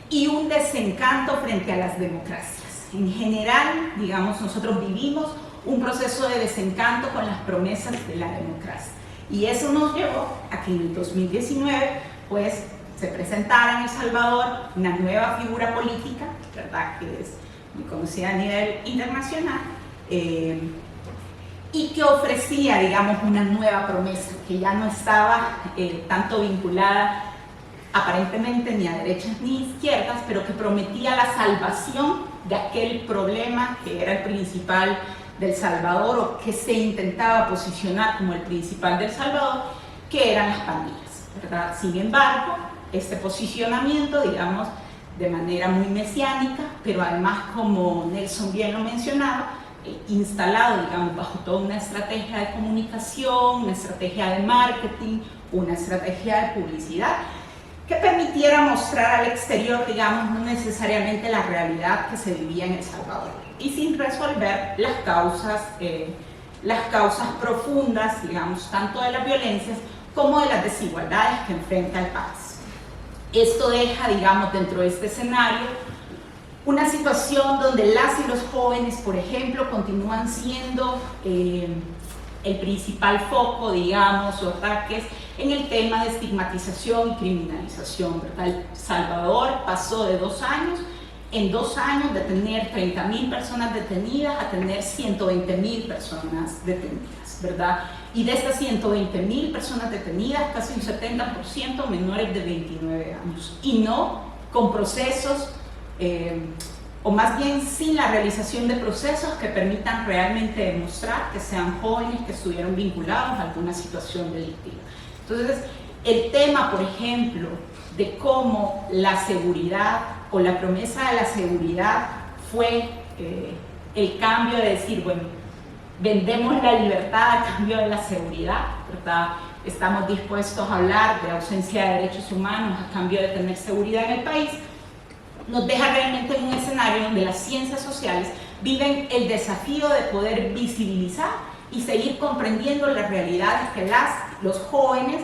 y un desencanto frente a las democracias. En general, digamos, nosotros vivimos un proceso de desencanto con las promesas de la democracia. Y eso nos llevó a que en el 2019, pues, se presentara en El Salvador una nueva figura política, ¿verdad?, que es muy conocida a nivel internacional, y que ofrecía, digamos, una nueva promesa, que ya no estaba tanto vinculada aparentemente ni a derechas ni a izquierdas, pero que prometía la salvación de aquel problema que era el principal del Salvador, o que se intentaba posicionar como el principal del Salvador, que eran las pandillas, ¿verdad? Sin embargo, este posicionamiento, digamos, de manera muy mesiánica, pero además, como Nelson bien lo mencionaba, instalado, digamos, bajo toda una estrategia de comunicación, una estrategia de marketing, una estrategia de publicidad, que permitiera mostrar al exterior, digamos, no necesariamente la realidad que se vivía en El Salvador, y sin resolver las causas profundas, digamos, tanto de las violencias como de las desigualdades que enfrenta el país. Esto deja, digamos, dentro de este escenario una situación donde las y los jóvenes, por ejemplo, continúan siendo el principal foco, digamos, o ataques en el tema de estigmatización y criminalización, ¿verdad? El Salvador pasó de 2 años, en 2 años, de tener 30.000 personas detenidas a tener 120.000 personas detenidas, ¿verdad? Y de estas 120.000 personas detenidas, casi un 70% menores de 29 años, y no con procesos, o más bien sin la realización de procesos que permitan realmente demostrar que sean jóvenes que estuvieron vinculados a alguna situación delictiva. Entonces, el tema, por ejemplo, de cómo la seguridad o la promesa de la seguridad fue el cambio de decir, bueno, vendemos la libertad a cambio de la seguridad, ¿verdad? Estamos dispuestos a hablar de ausencia de derechos humanos a cambio de tener seguridad en el país, nos deja realmente en un escenario donde las ciencias sociales viven el desafío de poder visibilizar y seguir comprendiendo las realidades que los jóvenes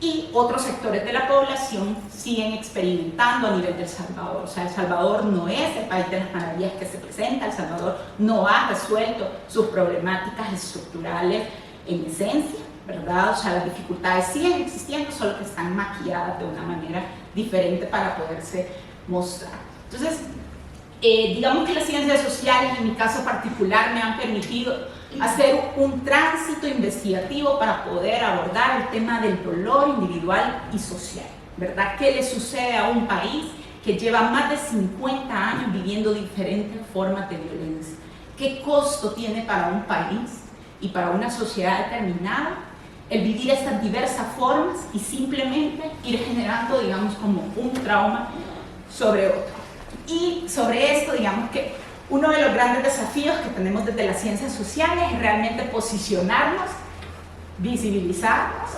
y otros sectores de la población siguen experimentando a nivel de El Salvador. O sea, El Salvador no es el país de las maravillas que se presenta, El Salvador no ha resuelto sus problemáticas estructurales en esencia, ¿verdad? O sea, las dificultades siguen existiendo, solo que están maquilladas de una manera diferente para poderse mostrar. Entonces, digamos que las ciencias sociales, en mi caso particular, me han permitido hacer un tránsito investigativo para poder abordar el tema del dolor individual y social, ¿verdad? ¿Qué le sucede a un país que lleva más de 50 años viviendo diferentes formas de violencia? ¿Qué costo tiene para un país y para una sociedad determinada el vivir estas diversas formas y simplemente ir generando, digamos, como un trauma sobre otro? Y sobre esto, digamos que uno de los grandes desafíos que tenemos desde las ciencias sociales es realmente posicionarnos, visibilizarnos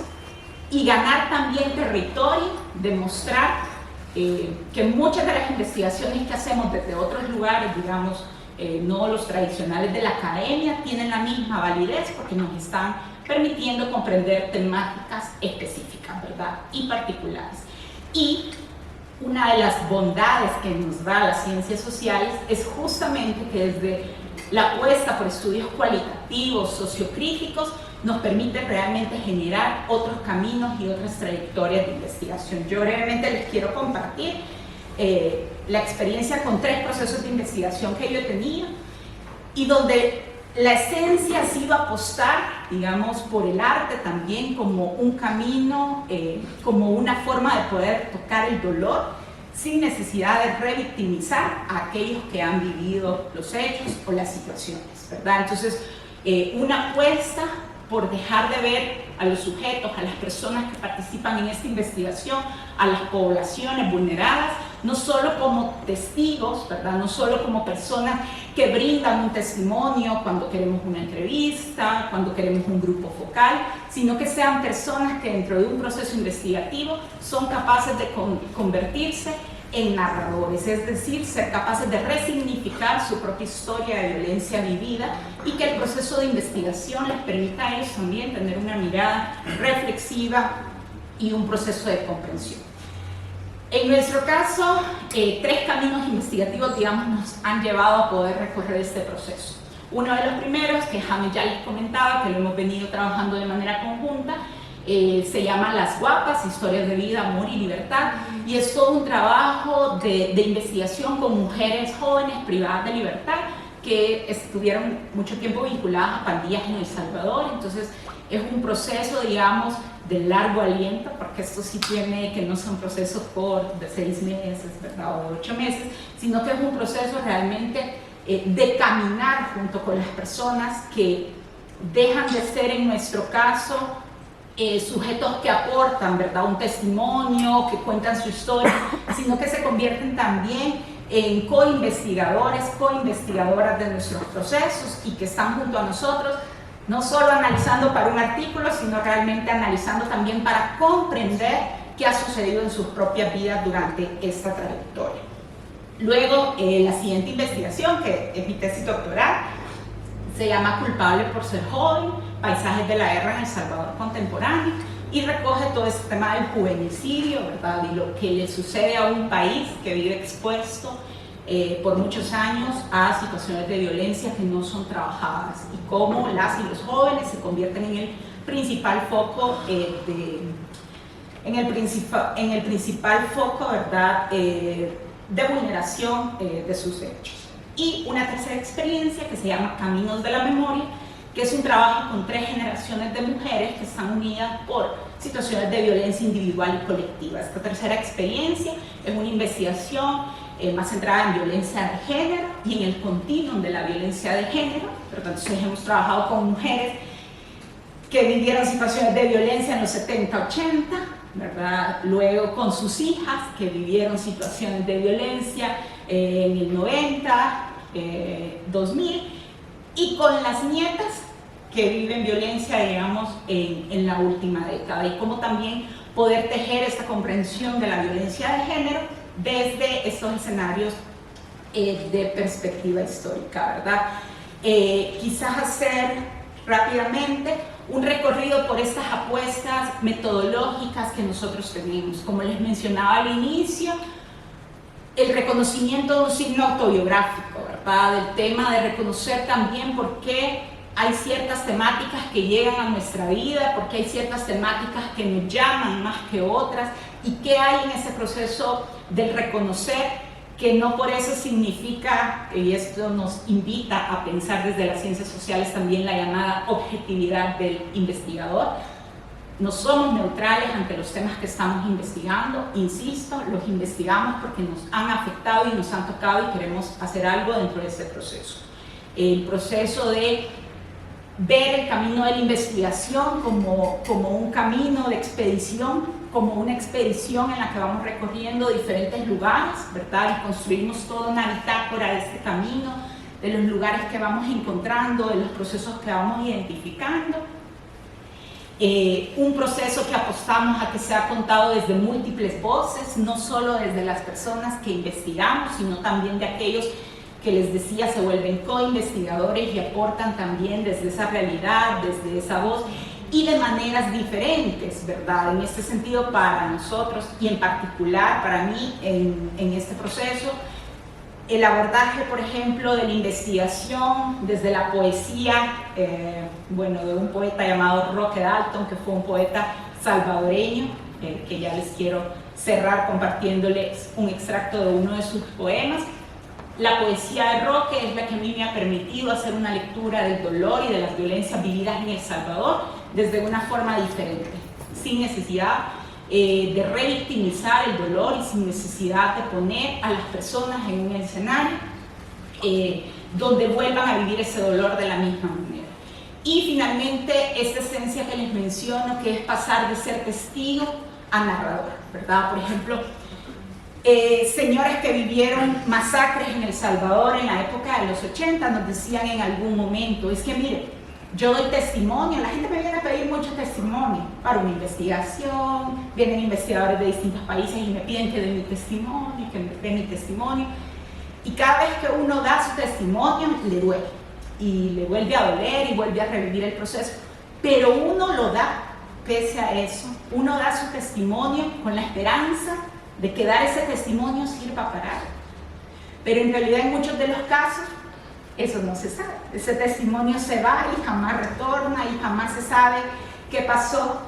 y ganar también territorio, demostrar que muchas de las investigaciones que hacemos desde otros lugares, digamos, no los tradicionales de la academia, tienen la misma validez porque nos están permitiendo comprender temáticas específicas, ¿verdad? Y particulares. Y una de las bondades que nos da las ciencias sociales es justamente que desde la apuesta por estudios cualitativos, sociocríticos, nos permite realmente generar otros caminos y otras trayectorias de investigación. Yo brevemente les quiero compartir la experiencia con 3 procesos de investigación que yo he tenido y donde la esencia ha sido apostar, digamos, por el arte también como un camino, como una forma de poder tocar el dolor sin necesidad de revictimizar a aquellos que han vivido los hechos o las situaciones, ¿verdad? Entonces, una apuesta por dejar de ver a los sujetos, a las personas que participan en esta investigación, a las poblaciones vulneradas, no solo como testigos, ¿verdad? No solo como personas que brindan un testimonio cuando queremos una entrevista, cuando queremos un grupo focal, sino que sean personas que dentro de un proceso investigativo son capaces de convertirse en narradores, es decir, ser capaces de resignificar su propia historia de violencia vivida y que el proceso de investigación les permita a ellos también tener una mirada reflexiva y un proceso de comprensión. En nuestro caso, 3 caminos investigativos, digamos, nos han llevado a poder recorrer este proceso. Uno de los primeros, que James ya les comentaba, que lo hemos venido trabajando de manera conjunta, se llama Las Guapas, Historias de Vida, Amor y Libertad, y es todo un trabajo de investigación con mujeres jóvenes privadas de libertad que estuvieron mucho tiempo vinculadas a pandillas en El Salvador. Entonces es un proceso, digamos, de largo aliento, porque esto sí tiene que no son procesos de 6 meses, ¿verdad? O de 8 meses, sino que es un proceso realmente de caminar junto con las personas que dejan de ser, en nuestro caso, sujetos que aportan, ¿verdad?, un testimonio, que cuentan su historia, sino que se convierten también en co-investigadores, co-investigadoras de nuestros procesos y que están junto a nosotros, no solo analizando para un artículo, sino realmente analizando también para comprender qué ha sucedido en sus propias vidas durante esta trayectoria. Luego, la siguiente investigación, que es mi tesis doctoral, se llama Culpable por ser joven, paisajes de la guerra en El Salvador contemporáneo, y recoge todo este tema del juvenicidio, ¿verdad?, y lo que le sucede a un país que vive expuesto por muchos años a situaciones de violencia que no son trabajadas, y cómo las y los jóvenes se convierten en el principal foco ¿verdad?, de vulneración de sus derechos. Y una tercera experiencia que se llama Caminos de la Memoria, que es un trabajo con 3 generaciones de mujeres que están unidas por situaciones de violencia individual y colectiva. Esta tercera experiencia es una investigación más centrada en violencia de género y en el continuum de la violencia de género. Entonces hemos trabajado con mujeres que vivieron situaciones de violencia en los 70, 80, ¿verdad? Luego con sus hijas que vivieron situaciones de violencia en el 90, 2000, y con las nietas que viven violencia, digamos, en la última década, y cómo también poder tejer esta comprensión de la violencia de género desde estos escenarios de perspectiva histórica, ¿verdad? Quizás hacer rápidamente un recorrido por estas apuestas metodológicas que nosotros tenemos. Como les mencionaba al inicio, el reconocimiento de un signo autobiográfico, ¿verdad? Del tema de reconocer también por qué hay ciertas temáticas que llegan a nuestra vida, por qué hay ciertas temáticas que nos llaman más que otras, y qué hay en ese proceso del reconocer, que no por eso significa, y esto nos invita a pensar desde las ciencias sociales también la llamada objetividad del investigador. No somos neutrales ante los temas que estamos investigando, insisto, los investigamos porque nos han afectado y nos han tocado y queremos hacer algo dentro de ese proceso. El proceso de ver el camino de la investigación como un camino de expedición, como una expedición en la que vamos recorriendo diferentes lugares, ¿verdad? Y construimos toda una bitácora de este camino, de los lugares que vamos encontrando, de los procesos que vamos identificando. Un proceso que apostamos a que sea contado desde múltiples voces, no solo desde las personas que investigamos, sino también de aquellos que les decía se vuelven co-investigadores y aportan también desde esa realidad, desde esa voz y de maneras diferentes, ¿verdad? En este sentido, para nosotros y en particular para mí en este proceso, el abordaje, por ejemplo, de la investigación desde la poesía, de un poeta llamado Roque Dalton, que fue un poeta salvadoreño, que ya les quiero cerrar compartiéndoles un extracto de uno de sus poemas. La poesía de Roque es la que a mí me ha permitido hacer una lectura del dolor y de las violencias vividas en El Salvador desde una forma diferente, sin necesidad de revictimizar el dolor y sin necesidad de poner a las personas en un escenario donde vuelvan a vivir ese dolor de la misma manera. Y finalmente, esta esencia que les menciono, que es pasar de ser testigo a narrador, ¿verdad? Por ejemplo, señores que vivieron masacres en El Salvador en la época de los 80 nos decían en algún momento, es que mire, yo doy testimonio, la gente me viene a pedir mucho testimonio para una investigación, vienen investigadores de distintos países y me piden que dé mi testimonio, que me dé mi testimonio, y cada vez que uno da su testimonio le duele, y le vuelve a doler y vuelve a revivir el proceso, pero uno lo da, pese a eso, uno da su testimonio con la esperanza de que dar ese testimonio sirva para algo. Pero en realidad en muchos de los casos eso no se sabe. Ese testimonio se va y jamás retorna y jamás se sabe qué pasó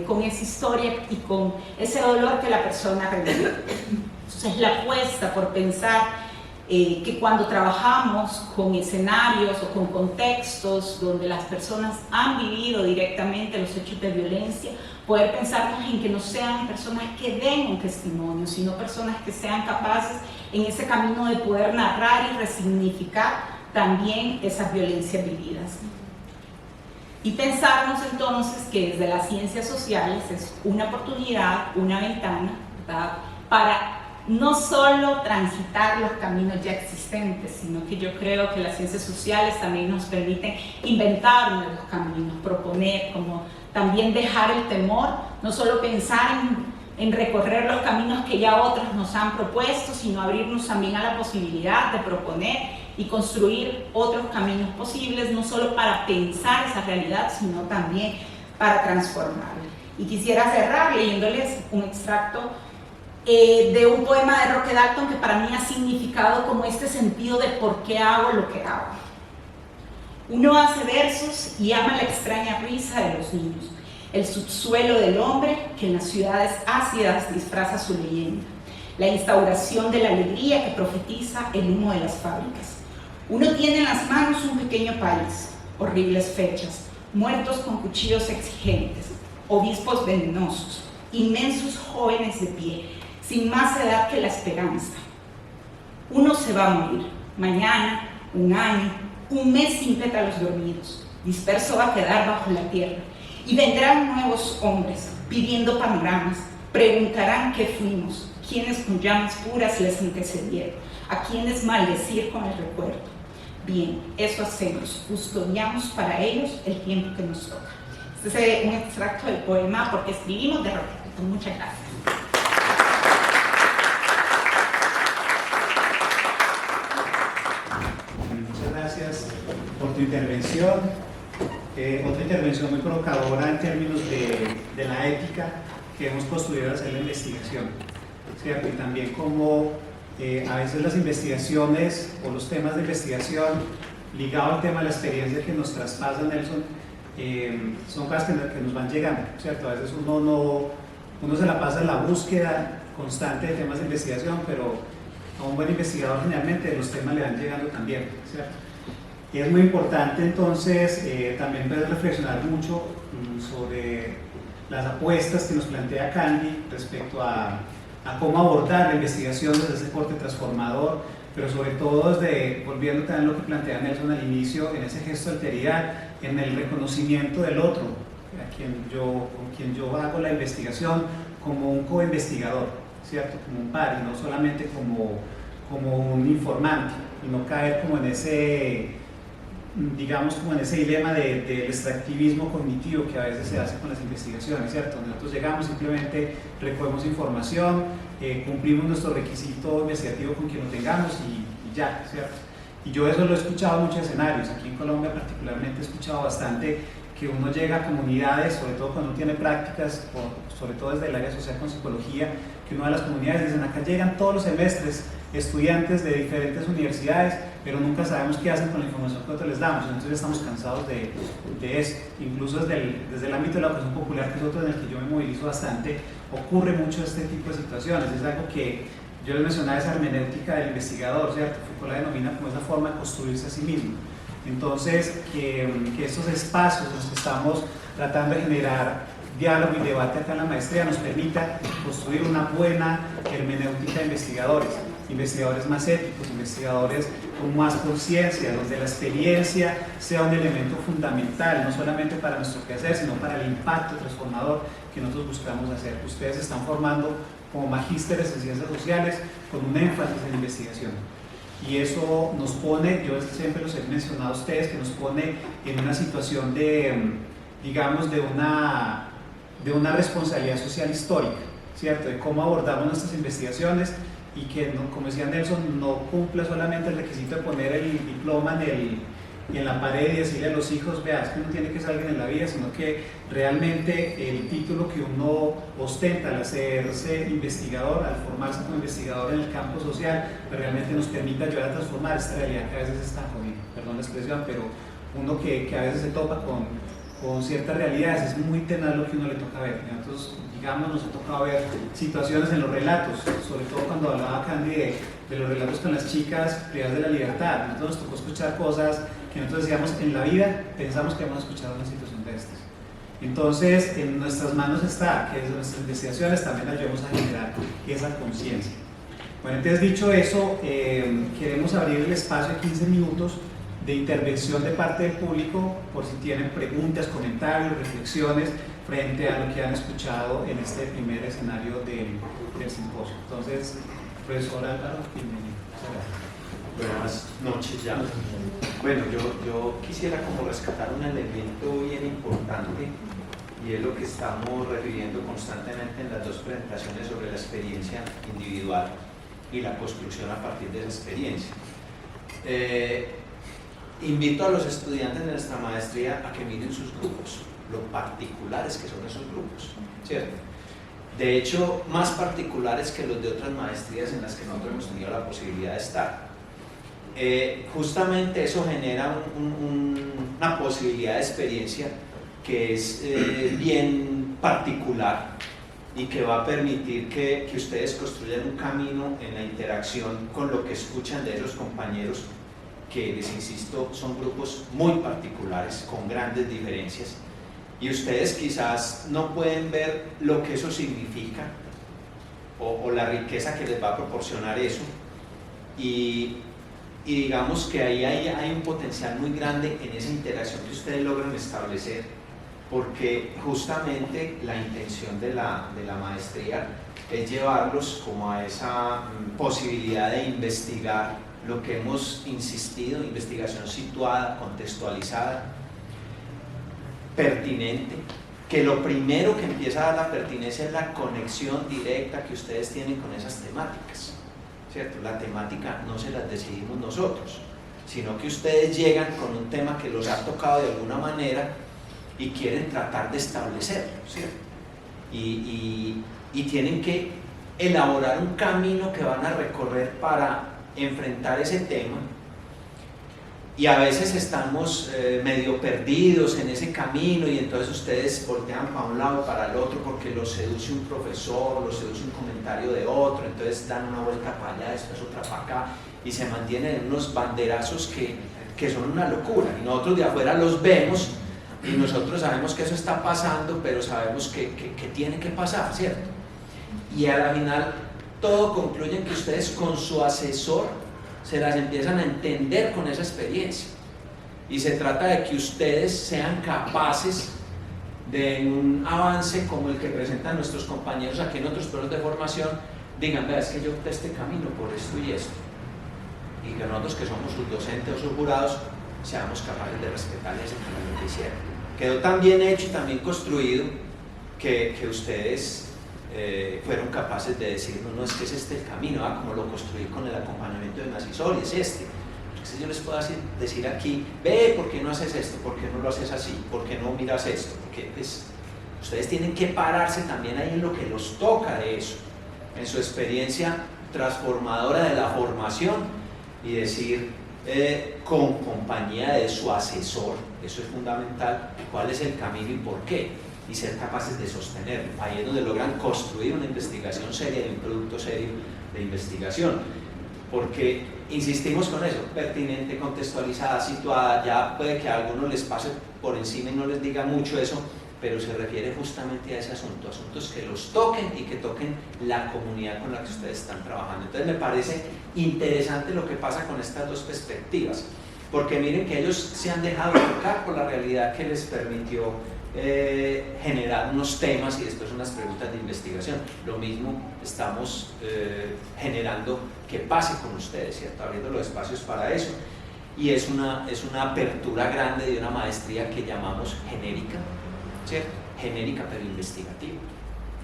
con esa historia y con ese dolor que la persona revivió. Entonces la apuesta por pensar que cuando trabajamos con escenarios o con contextos donde las personas han vivido directamente los hechos de violencia, poder pensarnos en que no sean personas que den un testimonio, sino personas que sean capaces en ese camino de poder narrar y resignificar también esas violencias vividas. Y pensarnos entonces que desde las ciencias sociales es una oportunidad, una ventana, ¿verdad?, para no solo transitar los caminos ya existentes, sino que yo creo que las ciencias sociales también nos permiten inventar nuevos caminos, proponer, como también dejar el temor, no solo pensar en recorrer los caminos que ya otros nos han propuesto, sino abrirnos también a la posibilidad de proponer y construir otros caminos posibles, no solo para pensar esa realidad, sino también para transformarla. Y quisiera cerrar leyéndoles un extracto de un poema de Roque Dalton que para mí ha significado como este sentido de por qué hago lo que hago. Uno hace versos y ama la extraña risa de los niños, el subsuelo del hombre que en las ciudades ácidas disfraza su leyenda, la instauración de la alegría que profetiza el humo de las fábricas. Uno tiene en las manos un pequeño país, horribles fechas, muertos con cuchillos exigentes, obispos venenosos, inmensos jóvenes de pie, sin más edad que la esperanza. Uno se va a morir, mañana, un año, un mes sin pétalos dormidos, disperso va a quedar bajo la tierra, y vendrán nuevos hombres pidiendo panoramas, preguntarán qué fuimos, quiénes con llamas puras les antecedieron, a quienes maldecir con el recuerdo. Bien, eso hacemos, custodiamos para ellos el tiempo que nos toca. Este es un extracto del poema Porque escribimos de Roque Dalton. Muchas gracias. Muchas gracias por tu intervención. Otra intervención muy provocadora en términos de la ética que hemos construido al hacer la investigación, ¿cierto? Y también como a veces las investigaciones o los temas de investigación ligados al tema de la experiencia que nos traspasa Nelson son cosas que nos van llegando, ¿cierto? A veces uno se la pasa en la búsqueda constante de temas de investigación, pero a un buen investigador generalmente los temas le van llegando también, ¿cierto? Y es muy importante entonces también poder reflexionar mucho sobre las apuestas que nos plantea Candy respecto a cómo abordar la investigación desde ese corte transformador, pero sobre todo desde, volviendo también a lo que plantea Nelson al inicio, en ese gesto de alteridad, en el reconocimiento del otro, con quien yo hago la investigación como un co-investigador, ¿cierto? Como un par, y no solamente como un informante, y no caer como en ese, digamos, como en ese dilema del extractivismo cognitivo que a veces se hace con las investigaciones, ¿cierto? Nosotros llegamos, simplemente recogemos información, cumplimos nuestro requisito investigativo con quien lo tengamos y ya, ¿cierto? Y yo eso lo he escuchado en muchos escenarios, aquí en Colombia particularmente he escuchado bastante que uno llega a comunidades, sobre todo cuando uno tiene prácticas, sobre todo desde el área social con psicología, que una de las comunidades dicen, acá llegan todos los semestres estudiantes de diferentes universidades, pero nunca sabemos qué hacen con la información que nosotros les damos, entonces estamos cansados de eso. Incluso desde el ámbito de la educación popular, que es otro en el que yo me movilizo bastante, ocurre mucho este tipo de situaciones, es algo que yo les mencionaba, esa hermenéutica del investigador, ¿cierto? Foucault la denomina como esa forma de construirse a sí mismo. Entonces, que estos espacios en los que estamos tratando de generar diálogo y debate acá en la maestría nos permita construir una buena hermenéutica de investigadores más éticos, investigadores con más conciencia, donde la experiencia sea un elemento fundamental, no solamente para nuestro quehacer, sino para el impacto transformador que nosotros buscamos hacer. Ustedes se están formando como magísteres en ciencias sociales con un énfasis en investigación. Y eso nos pone, yo siempre los he mencionado a ustedes, que nos pone en una situación de, digamos, de una responsabilidad social histórica, ¿cierto? De cómo abordamos nuestras investigaciones y que, como decía Nelson, no cumpla solamente el requisito de poner el diploma en la pared y decirle a los hijos, vea, es que uno tiene que ser alguien en la vida, sino que realmente el título que uno ostenta al hacerse investigador, al formarse como investigador en el campo social, pues realmente nos permita ayudar a transformar esta realidad que a veces está jodida, perdón la expresión, pero uno que a veces se topa con ciertas realidades, es muy tenaz lo que uno le toca ver. Entonces, digamos, nos ha tocado ver situaciones en los relatos, sobre todo cuando hablaba Candy de los relatos con las chicas privadas de la libertad. Nosotros nos tocó escuchar cosas que nosotros decíamos en la vida, pensamos que hemos escuchado una situación de estas. Entonces, en nuestras manos está que desde nuestras investigaciones también ayudemos a generar esa conciencia. Bueno, entonces dicho eso, queremos abrir el espacio de 15 minutos de intervención de parte del público, por si tienen preguntas, comentarios, reflexiones frente a lo que han escuchado en este primer escenario del simposio. Entonces, profesor Álvaro, bienvenido. Buenas noches ya. Bueno, yo quisiera como rescatar un elemento bien importante y es lo que estamos refiriendo constantemente en las dos presentaciones sobre la experiencia individual y la construcción a partir de esa experiencia. Invito a los estudiantes de nuestra maestría a que miren sus grupos, lo particulares que son esos grupos, ¿cierto? De hecho, más particulares que los de otras maestrías en las que nosotros hemos tenido la posibilidad de estar. Justamente eso genera una posibilidad de experiencia que es bien particular y que va a permitir que ustedes construyan un camino en la interacción con lo que escuchan de esos compañeros que, les insisto, son grupos muy particulares, con grandes diferencias, y ustedes quizás no pueden ver lo que eso significa o la riqueza que les va a proporcionar eso, y digamos que ahí hay un potencial muy grande en esa interacción que ustedes logran establecer, porque justamente la intención de la maestría es llevarlos como a esa posibilidad de investigar lo que hemos insistido, investigación situada, contextualizada, pertinente, que lo primero que empieza a dar la pertinencia es la conexión directa que ustedes tienen con esas temáticas, ¿cierto? La temática no se las decidimos nosotros, sino que ustedes llegan con un tema que los ha tocado de alguna manera y quieren tratar de establecerlo, ¿cierto? Y tienen que elaborar un camino que van a recorrer para enfrentar ese tema, y a veces estamos medio perdidos en ese camino y entonces ustedes voltean para un lado para el otro porque los seduce un profesor, los seduce un comentario de otro, entonces dan una vuelta para allá, después otra para acá y se mantienen en unos banderazos que son una locura, y nosotros de afuera los vemos y nosotros sabemos que eso está pasando, pero sabemos que tiene que pasar, ¿cierto? Y a la final todo concluye en que ustedes con su asesor se las empiezan a entender con esa experiencia, y se trata de que ustedes sean capaces de un avance como el que presentan nuestros compañeros aquí en otros procesos de formación, digan, vea, es que yo opté este camino por esto y esto, y que nosotros que somos sus docentes o sus jurados seamos capaces de respetar ese camino que hicieron. Quedó tan bien hecho y tan bien construido que ustedes fueron capaces de decir, no, es que es este el camino, como lo construí con el acompañamiento de mi asesor, y es este. Entonces yo les puedo decir aquí, ve, ¿por qué no haces esto? ¿Por qué no lo haces así? ¿Por qué no miras esto? Porque pues, ustedes tienen que pararse también ahí en lo que los toca de eso, en su experiencia transformadora de la formación, y decir con compañía de su asesor, eso es fundamental, cuál es el camino y por qué, y ser capaces de sostenerlo. Ahí es donde logran construir una investigación seria y un producto serio de investigación, porque insistimos con eso, pertinente, contextualizada, situada. Ya puede que a algunos les pase por encima y no les diga mucho eso, pero se refiere justamente a ese asunto, asuntos que los toquen y que toquen la comunidad con la que ustedes están trabajando. Entonces me parece interesante lo que pasa con estas dos perspectivas, porque miren que ellos se han dejado tocar por la realidad que les permitió generar unos temas y después unas preguntas de investigación. Lo mismo estamos generando que pase con ustedes, ¿cierto? Abriendo los espacios para eso, y es una apertura grande de una maestría que llamamos genérica, ¿cierto? Genérica pero investigativa,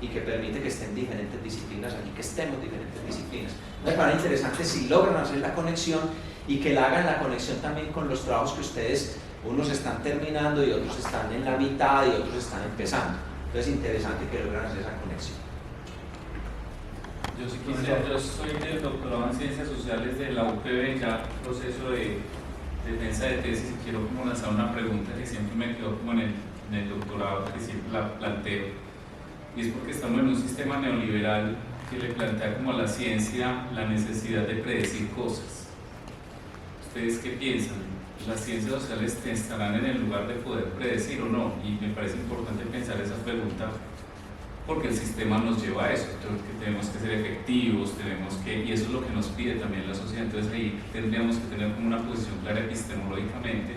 y que permite que estén diferentes disciplinas aquí, que estemos diferentes disciplinas. Me parece interesante si logran hacer la conexión y que la hagan la conexión también con los trabajos que ustedes, unos están terminando y otros están en la mitad y otros están empezando. Entonces es interesante que logran hacer esa conexión. Yo sí quisiera, yo soy del doctorado en Ciencias Sociales de la UPB, ya proceso de defensa de tesis, y quiero como lanzar una pregunta que siempre me quedó como en el doctorado, que siempre la planteo, y es porque estamos en un sistema neoliberal que le plantea como a la ciencia la necesidad de predecir cosas. ¿Ustedes qué piensan? ¿Las ciencias sociales estarán en el lugar de poder predecir o no? Y me parece importante pensar esa pregunta porque el sistema nos lleva a eso, que tenemos que ser efectivos, y eso es lo que nos pide también la sociedad. Entonces ahí tendríamos que tener como una posición clara epistemológicamente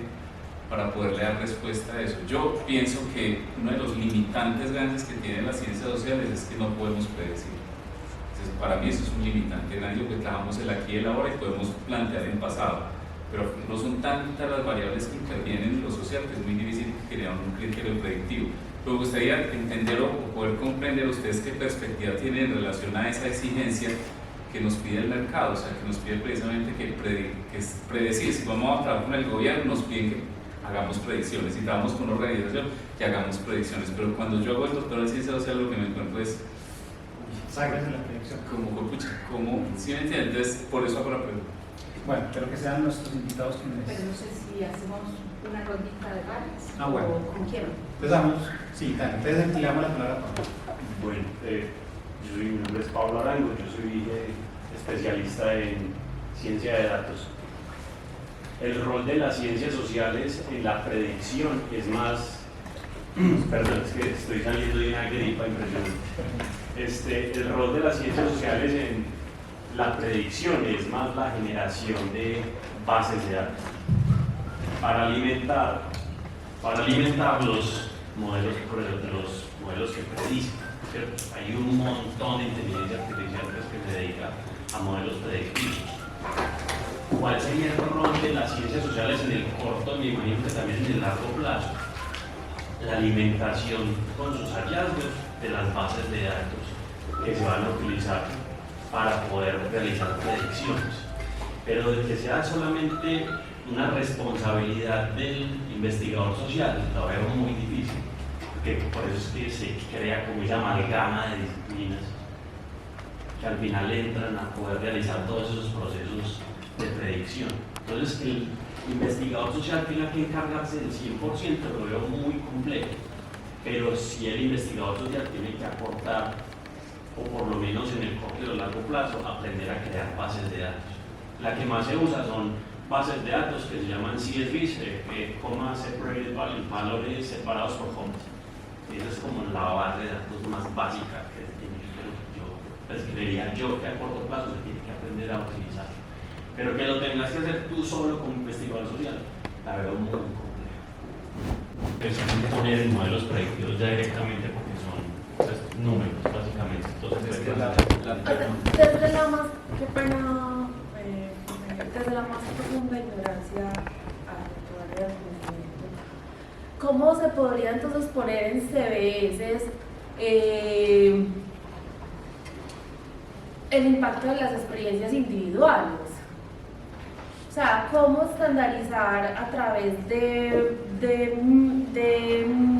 para poderle dar respuesta a eso. Yo pienso que uno de los limitantes grandes que tienen las ciencias sociales es que no podemos predecir. Entonces, para mí eso es un limitante grande, que trabajamos el aquí y el ahora y podemos plantear en pasado, pero no son tantas las variables que intervienen en lo social que es muy difícil crear un criterio predictivo. Me gustaría entender o poder comprender ustedes qué perspectiva tienen en relación a esa exigencia que nos pide el mercado, o sea, que nos pide precisamente que es predecir. Si vamos a trabajar con el gobierno, nos piden que hagamos predicciones. Si trabajamos con una organización, que hagamos predicciones. Pero cuando yo hago el doctorado en ciencia social, lo que me encuentro es Sagres de la predicción. como ¿sí me entienden? Entonces, por eso hago la pregunta. Bueno, espero que sean nuestros invitados quienes... Pero no sé si hacemos una rondita de varias. Bueno. O con quién. Empezamos. Sí, dale. Entonces le damos la palabra a Pablo. Bueno, mi nombre es Pablo Arango, yo soy especialista en ciencia de datos. El rol de las ciencias sociales en la predicción es más... Perdón, es que estoy saliendo de una gripa impresionante. El rol de las ciencias sociales en la predicción es más la generación de bases de datos para alimentar los modelos que predicen, ¿cierto? Hay un montón de inteligencia artificial que se dedica a modelos predictivos. ¿Cuál sería el rol de las ciencias sociales en el corto, me imagino que también en el largo plazo? La alimentación con sus hallazgos de las bases de datos que se van a utilizar para poder realizar predicciones, pero de que sea solamente una responsabilidad del investigador social, lo veo muy difícil, porque por eso es que se crea como esa amalgama de disciplinas que al final entran a poder realizar todos esos procesos de predicción. Entonces, el investigador social tenga que encargarse del 100%, lo veo muy complejo, pero si el investigador social tiene que aportar, o por lo menos en el corto o largo plazo, aprender a crear bases de datos. La que más se usa son bases de datos que se llaman CSVs, Comma Separated Values, valores separados por comas. Esa es como la base de datos más básica que tiene, pero yo creería yo que a corto plazo se tiene que aprender a utilizar. Pero que lo tengas que hacer tú solo como investigador social, la veo muy complejo. Es poner en modelos predictivos ya directamente porque son pues, números, básicamente. Entonces, Es que desde la más, qué pena, desde la más profunda ignorancia a la área del conocimiento, ¿cómo se podría entonces poner en CBS el impacto de las experiencias individuales? O sea, ¿cómo estandarizar a través de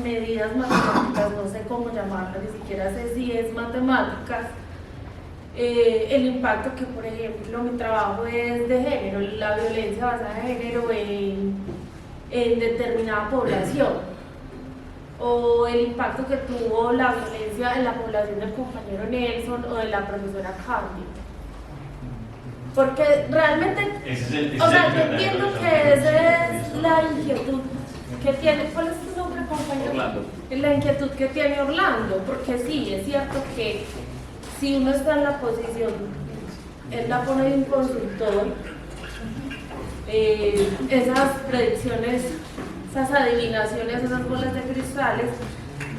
medidas matemáticas, no sé cómo llamarlas, ni siquiera sé si es matemáticas, el impacto que, por ejemplo, mi trabajo es de género, la violencia basada en género en determinada población, o el impacto que tuvo la violencia en la población del compañero Nelson o de la profesora Candy? Porque realmente, o sea, yo entiendo que esa es la inquietud que tiene. ¿Cuál es tu nombre, compañero? Orlando. La inquietud que tiene Orlando, porque sí, es cierto que si uno está en la posición, él la pone de un consultor, esas predicciones, esas adivinaciones, esas bolas de cristales,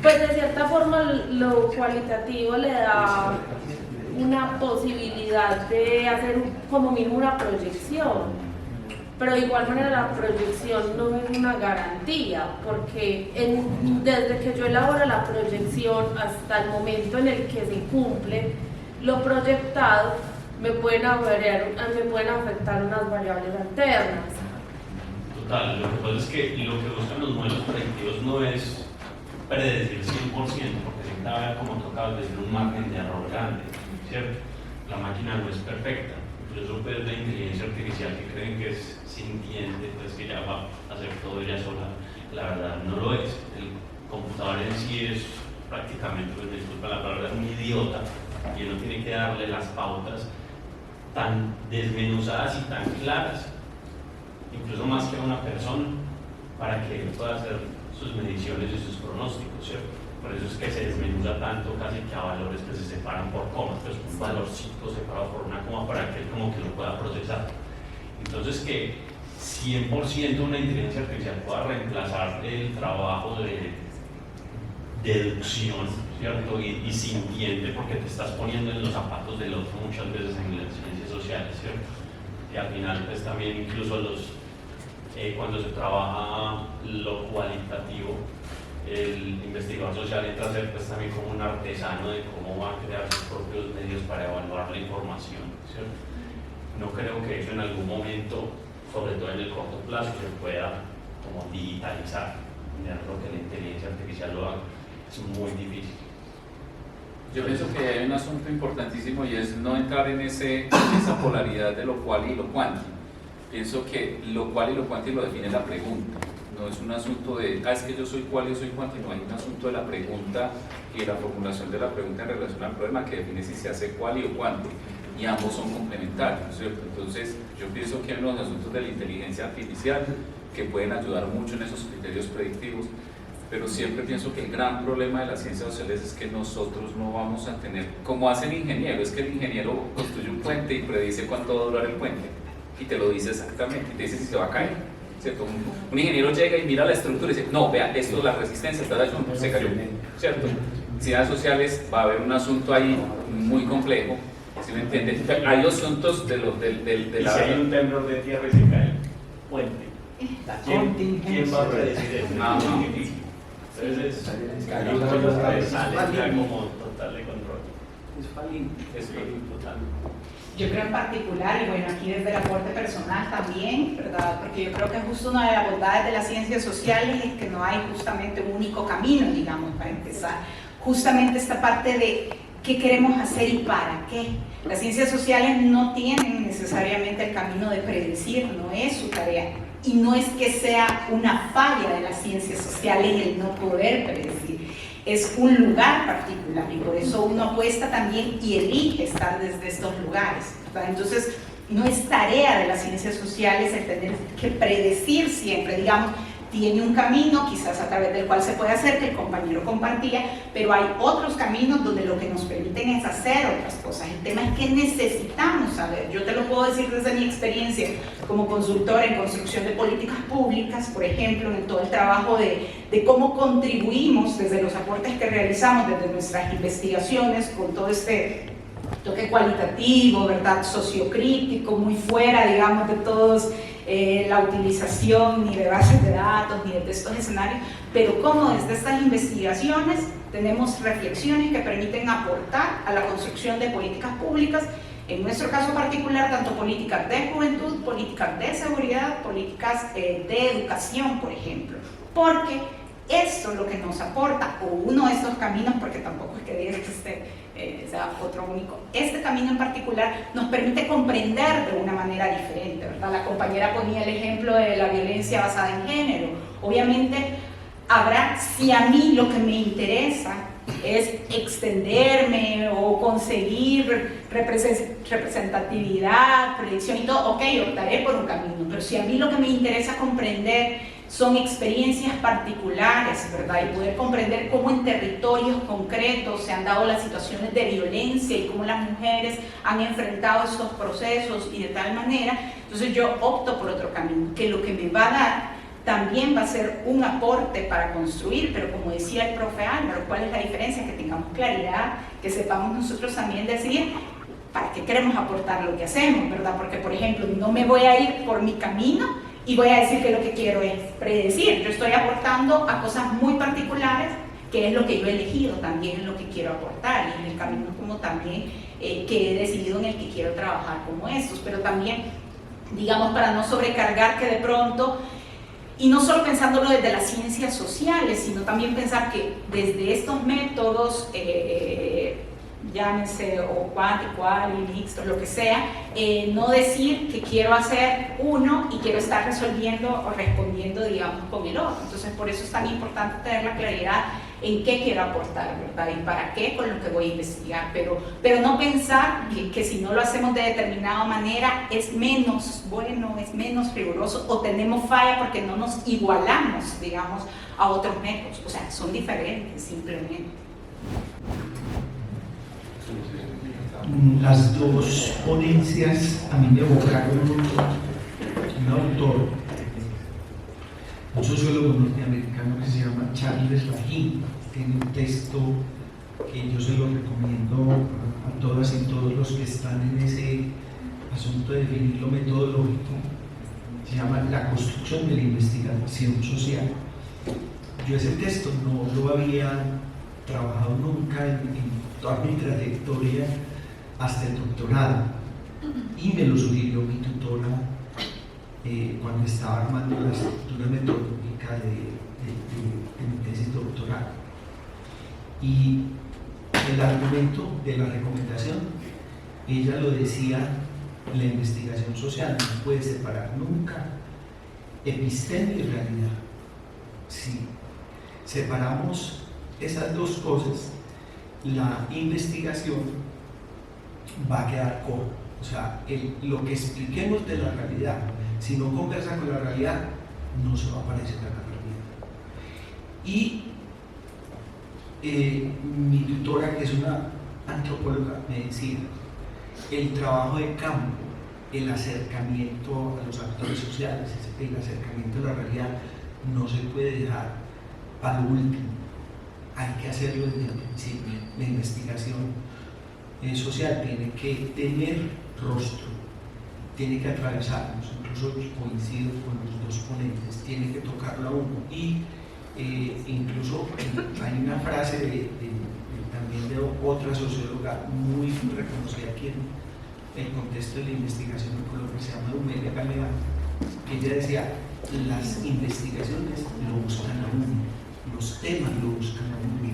pues de cierta forma lo cualitativo le da una posibilidad de hacer como mínimo una proyección, pero de igual manera la proyección no es una garantía, porque desde que yo elaboro la proyección hasta el momento en el que se cumple lo proyectado, me pueden afectar unas variables alternas. Total, lo que pasa es que lo que buscan los modelos predictivos no es predecir 100%, porque siempre va a haber, como tocaba decir, un margen de error grande, ¿cierto? La máquina no es perfecta, incluso pues la inteligencia artificial que creen que es sintiente, pues que ya va a hacer todo ella sola, la verdad no lo es. El computador en sí es prácticamente, pues disculpa la palabra, un idiota, y uno tiene que darle las pautas tan desmenuzadas y tan claras, incluso más que a una persona, para que él pueda hacer sus mediciones y sus pronósticos, ¿cierto? Por eso es que se desmenuza tanto casi que a valores que se separan por comas, pues un valorcito separado por una coma para que él como que lo pueda procesar. Entonces que 100% una inteligencia artificial pueda reemplazar el trabajo de deducción, ¿cierto? Y sintiente, porque te estás poniendo en los zapatos del otro muchas veces en las ciencias sociales, ¿cierto? Y al final pues también incluso cuando se trabaja lo cualitativo, el investigador social entra a ser pues también como un artesano de cómo va a crear sus propios medios para evaluar la información, ¿cierto? No creo que eso en algún momento, sobre todo en el corto plazo, se pueda como digitalizar, lo que la inteligencia artificial lo haga, es muy difícil. Yo pienso que hay un asunto importantísimo y es no entrar en esa polaridad de lo cual y lo cuanti. Pienso que lo cual y lo cuanti lo define la pregunta. No es un asunto de, es que yo soy cual, yo soy cuanti, no hay un asunto de la pregunta y la formulación de la pregunta en relación al problema que define si se hace cual y o cuanti, y ambos son complementarios, ¿cierto? Entonces, yo pienso que hay unos asuntos de la inteligencia artificial que pueden ayudar mucho en esos criterios predictivos, pero siempre pienso que el gran problema de las ciencias sociales es que nosotros no vamos a tener, como hace el ingeniero, es que el ingeniero construye un puente y predice cuánto va a durar el puente, y te lo dice exactamente, y te dice si se va a caer. ¿Cierto? Un ingeniero llega y mira la estructura y dice, no, vea, esto es la resistencia, se cayó, ¿cierto? En ciencias sociales va a haber un asunto ahí muy complejo, ¿sí me entiendes? Hay asuntos de y si hay un temblor de tierra y se cae el puente, ¿quién va a predecir eso? No. Entonces hay un rollo que sale ya como total de control. Es falible. Es falible total. Yo creo en particular, y bueno, aquí desde el aporte personal también, ¿verdad? Porque yo creo que justo una de las bondades de las ciencias sociales es que no hay justamente un único camino, digamos, para empezar. Justamente esta parte de qué queremos hacer y para qué. Las ciencias sociales no tienen necesariamente el camino de predecir, no es su tarea. Y no es que sea una falla de las ciencias sociales el no poder predecir. Es un lugar particular y por eso uno apuesta también y elige estar desde estos lugares, ¿verdad? Entonces, no es tarea de las ciencias sociales el tener que predecir siempre, digamos, tiene un camino quizás a través del cual se puede hacer, que el compañero compartía, pero hay otros caminos donde lo que nos permiten es hacer otras cosas. El tema es que necesitamos saber. Yo te lo puedo decir desde mi experiencia como consultora en construcción de políticas públicas, por ejemplo, en todo el trabajo de cómo contribuimos desde los aportes que realizamos, desde nuestras investigaciones, con todo este toque cualitativo, ¿verdad? Sociocrítico, muy fuera, digamos, de todos la utilización ni de bases de datos, ni de estos escenarios, pero como desde estas investigaciones tenemos reflexiones que permiten aportar a la construcción de políticas públicas, en nuestro caso particular, tanto políticas de juventud, políticas de seguridad, políticas de educación, por ejemplo, porque esto es lo que nos aporta, o uno de estos caminos, porque tampoco es que diga que sea otro único, este camino en particular nos permite comprender de una manera diferente, ¿verdad? La compañera ponía el ejemplo de la violencia basada en género. Obviamente habrá, si a mí lo que me interesa es extenderme o conseguir representatividad, predicción y todo, ok, optaré por un camino, pero si a mí lo que me interesa comprender son experiencias particulares, ¿verdad? Y poder comprender cómo en territorios concretos se han dado las situaciones de violencia y cómo las mujeres han enfrentado estos procesos y de tal manera, entonces yo opto por otro camino, que lo que me va a dar también va a ser un aporte para construir, pero como decía el profe Álvaro, ¿cuál es la diferencia? Que tengamos claridad, que sepamos nosotros también decidir para qué queremos aportar lo que hacemos, ¿verdad? Porque, por ejemplo, no me voy a ir por mi camino y voy a decir que lo que quiero es predecir. Yo estoy aportando a cosas muy particulares, que es lo que yo he elegido, también es lo que quiero aportar, y en el camino como también que he decidido en el que quiero trabajar como estos, pero también, digamos, para no sobrecargar que de pronto, y no solo pensándolo desde las ciencias sociales, sino también pensar que desde estos métodos, llámense o cuántico, y mixto, lo que sea, no decir que quiero hacer uno y quiero estar resolviendo o respondiendo, digamos, con el otro. Entonces, por eso es tan importante tener la claridad en qué quiero aportar, ¿verdad? Y para qué con lo que voy a investigar, pero no pensar que si no lo hacemos de determinada manera es menos bueno, es menos riguroso o tenemos falla porque no nos igualamos, digamos, a otros métodos. O sea, son diferentes simplemente. Las dos ponencias a mí me evocaron un autor, un sociólogo norteamericano que se llama Charles Rahim. Tiene un texto que yo se lo recomiendo a todas y todos los que están en ese asunto de definir lo metodológico. Se llama La construcción de la investigación social. Yo ese texto no lo había trabajado nunca en toda mi trayectoria hasta el doctorado, y me lo sugirió mi tutora cuando estaba armando la estructura metodológica de mi tesis doctoral. Y el argumento de la recomendación, ella lo decía, la investigación social no puede separar nunca episteme y realidad. Si separamos esas dos cosas, la investigación va a quedar corta. O sea, lo que expliquemos de la realidad, si no conversa con la realidad, no se va a parecer a la realidad. Y mi tutora, que es una antropóloga, me decía, el trabajo de campo, el acercamiento a los actores sociales, el acercamiento a la realidad, no se puede dejar para lo último. Hay que hacerlo desde el principio. La investigación social tiene que tener rostro, tiene que atravesarnos, incluso coincido con los dos ponentes, tiene que tocarlo a uno. Y incluso hay una frase también de otra socióloga muy reconocida aquí el contexto de la investigación en Colombia, se llama Umelia Galeano, que ella decía, las investigaciones lo buscan a uno, los temas lo buscan a uno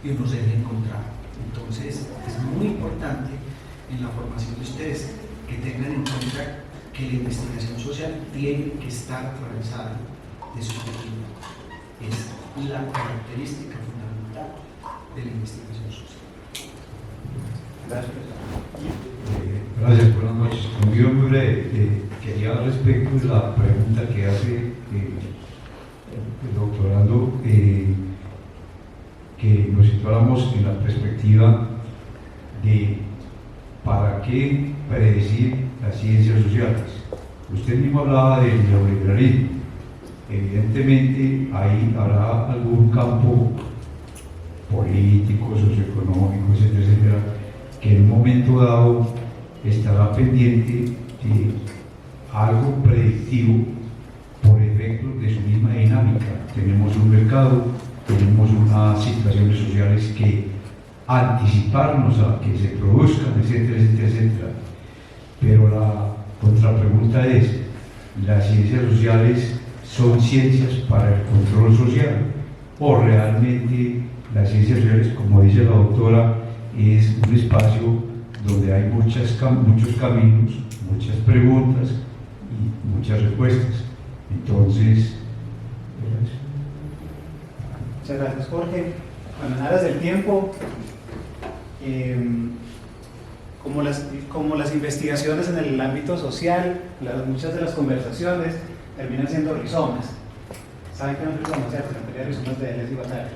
y uno se debe encontrar. Entonces es muy importante en la formación de ustedes que tengan en cuenta que la investigación social tiene que estar atravesada de subjetividad. Es la característica fundamental de la investigación social. Gracias. Gracias, buenas noches. Un guión muy breve. Quería respecto de la pregunta que hace el doctorando, que nos situáramos en la perspectiva de para qué predecir las ciencias sociales. Usted mismo hablaba del neoliberalismo. Evidentemente ahí habrá algún campo político, socioeconómico, etcétera, etcétera, que en un momento dado estará pendiente de algo predictivo por efectos de su misma dinámica. Tenemos un mercado, tenemos unas situaciones sociales que anticiparnos a que se produzcan, etcétera, etcétera, etcétera. Pero la contrapregunta es, ¿las ciencias sociales son ciencias para el control social? ¿O realmente las ciencias sociales, como dice la doctora, es un espacio donde hay muchos caminos, muchas preguntas y muchas respuestas? Entonces, muchas gracias, Jorge. Bueno, en aras del tiempo, como las investigaciones en el ámbito social, muchas de las conversaciones terminan siendo rizomas. ¿Saben qué son rizomas? ¿Cierto? La teoría de rizomas de Deleuze y Guattari,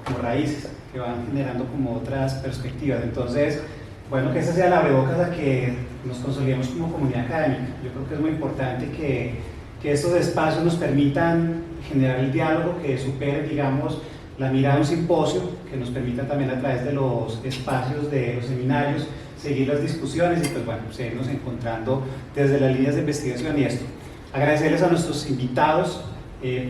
como raíces que van generando como otras perspectivas. Entonces, bueno, que esa sea la abrebocas a que nos consolidemos como comunidad académica. Yo creo que es muy importante que estos espacios nos permitan generar el diálogo que supere, digamos, la mirada de un simposio, que nos permita también a través de los espacios de los seminarios seguir las discusiones y pues bueno, seguirnos encontrando desde las líneas de investigación y esto. Agradecerles a nuestros invitados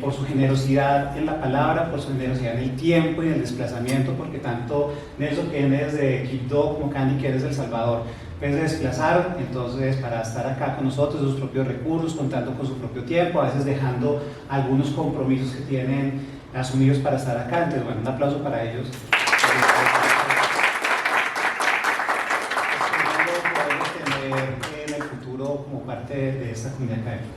por su generosidad en la palabra, por su generosidad en el tiempo y en el desplazamiento, porque tanto Nelson, que viene desde Quibdó, como Candy, que es de El Salvador, pues se desplazaron entonces para estar acá con nosotros, sus propios recursos, contando con su propio tiempo, a veces dejando algunos compromisos que tienen asumidos para estar acá. Entonces, bueno, un aplauso para ellos. Esperando poderlos tener en el futuro como parte de esta comunidad académica.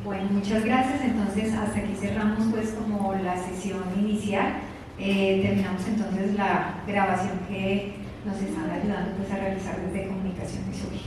Bueno, muchas gracias. Entonces, hasta aquí cerramos pues como la sesión inicial. Terminamos entonces la grabación que nos están ayudando pues a realizar desde Comunicaciones Hoy.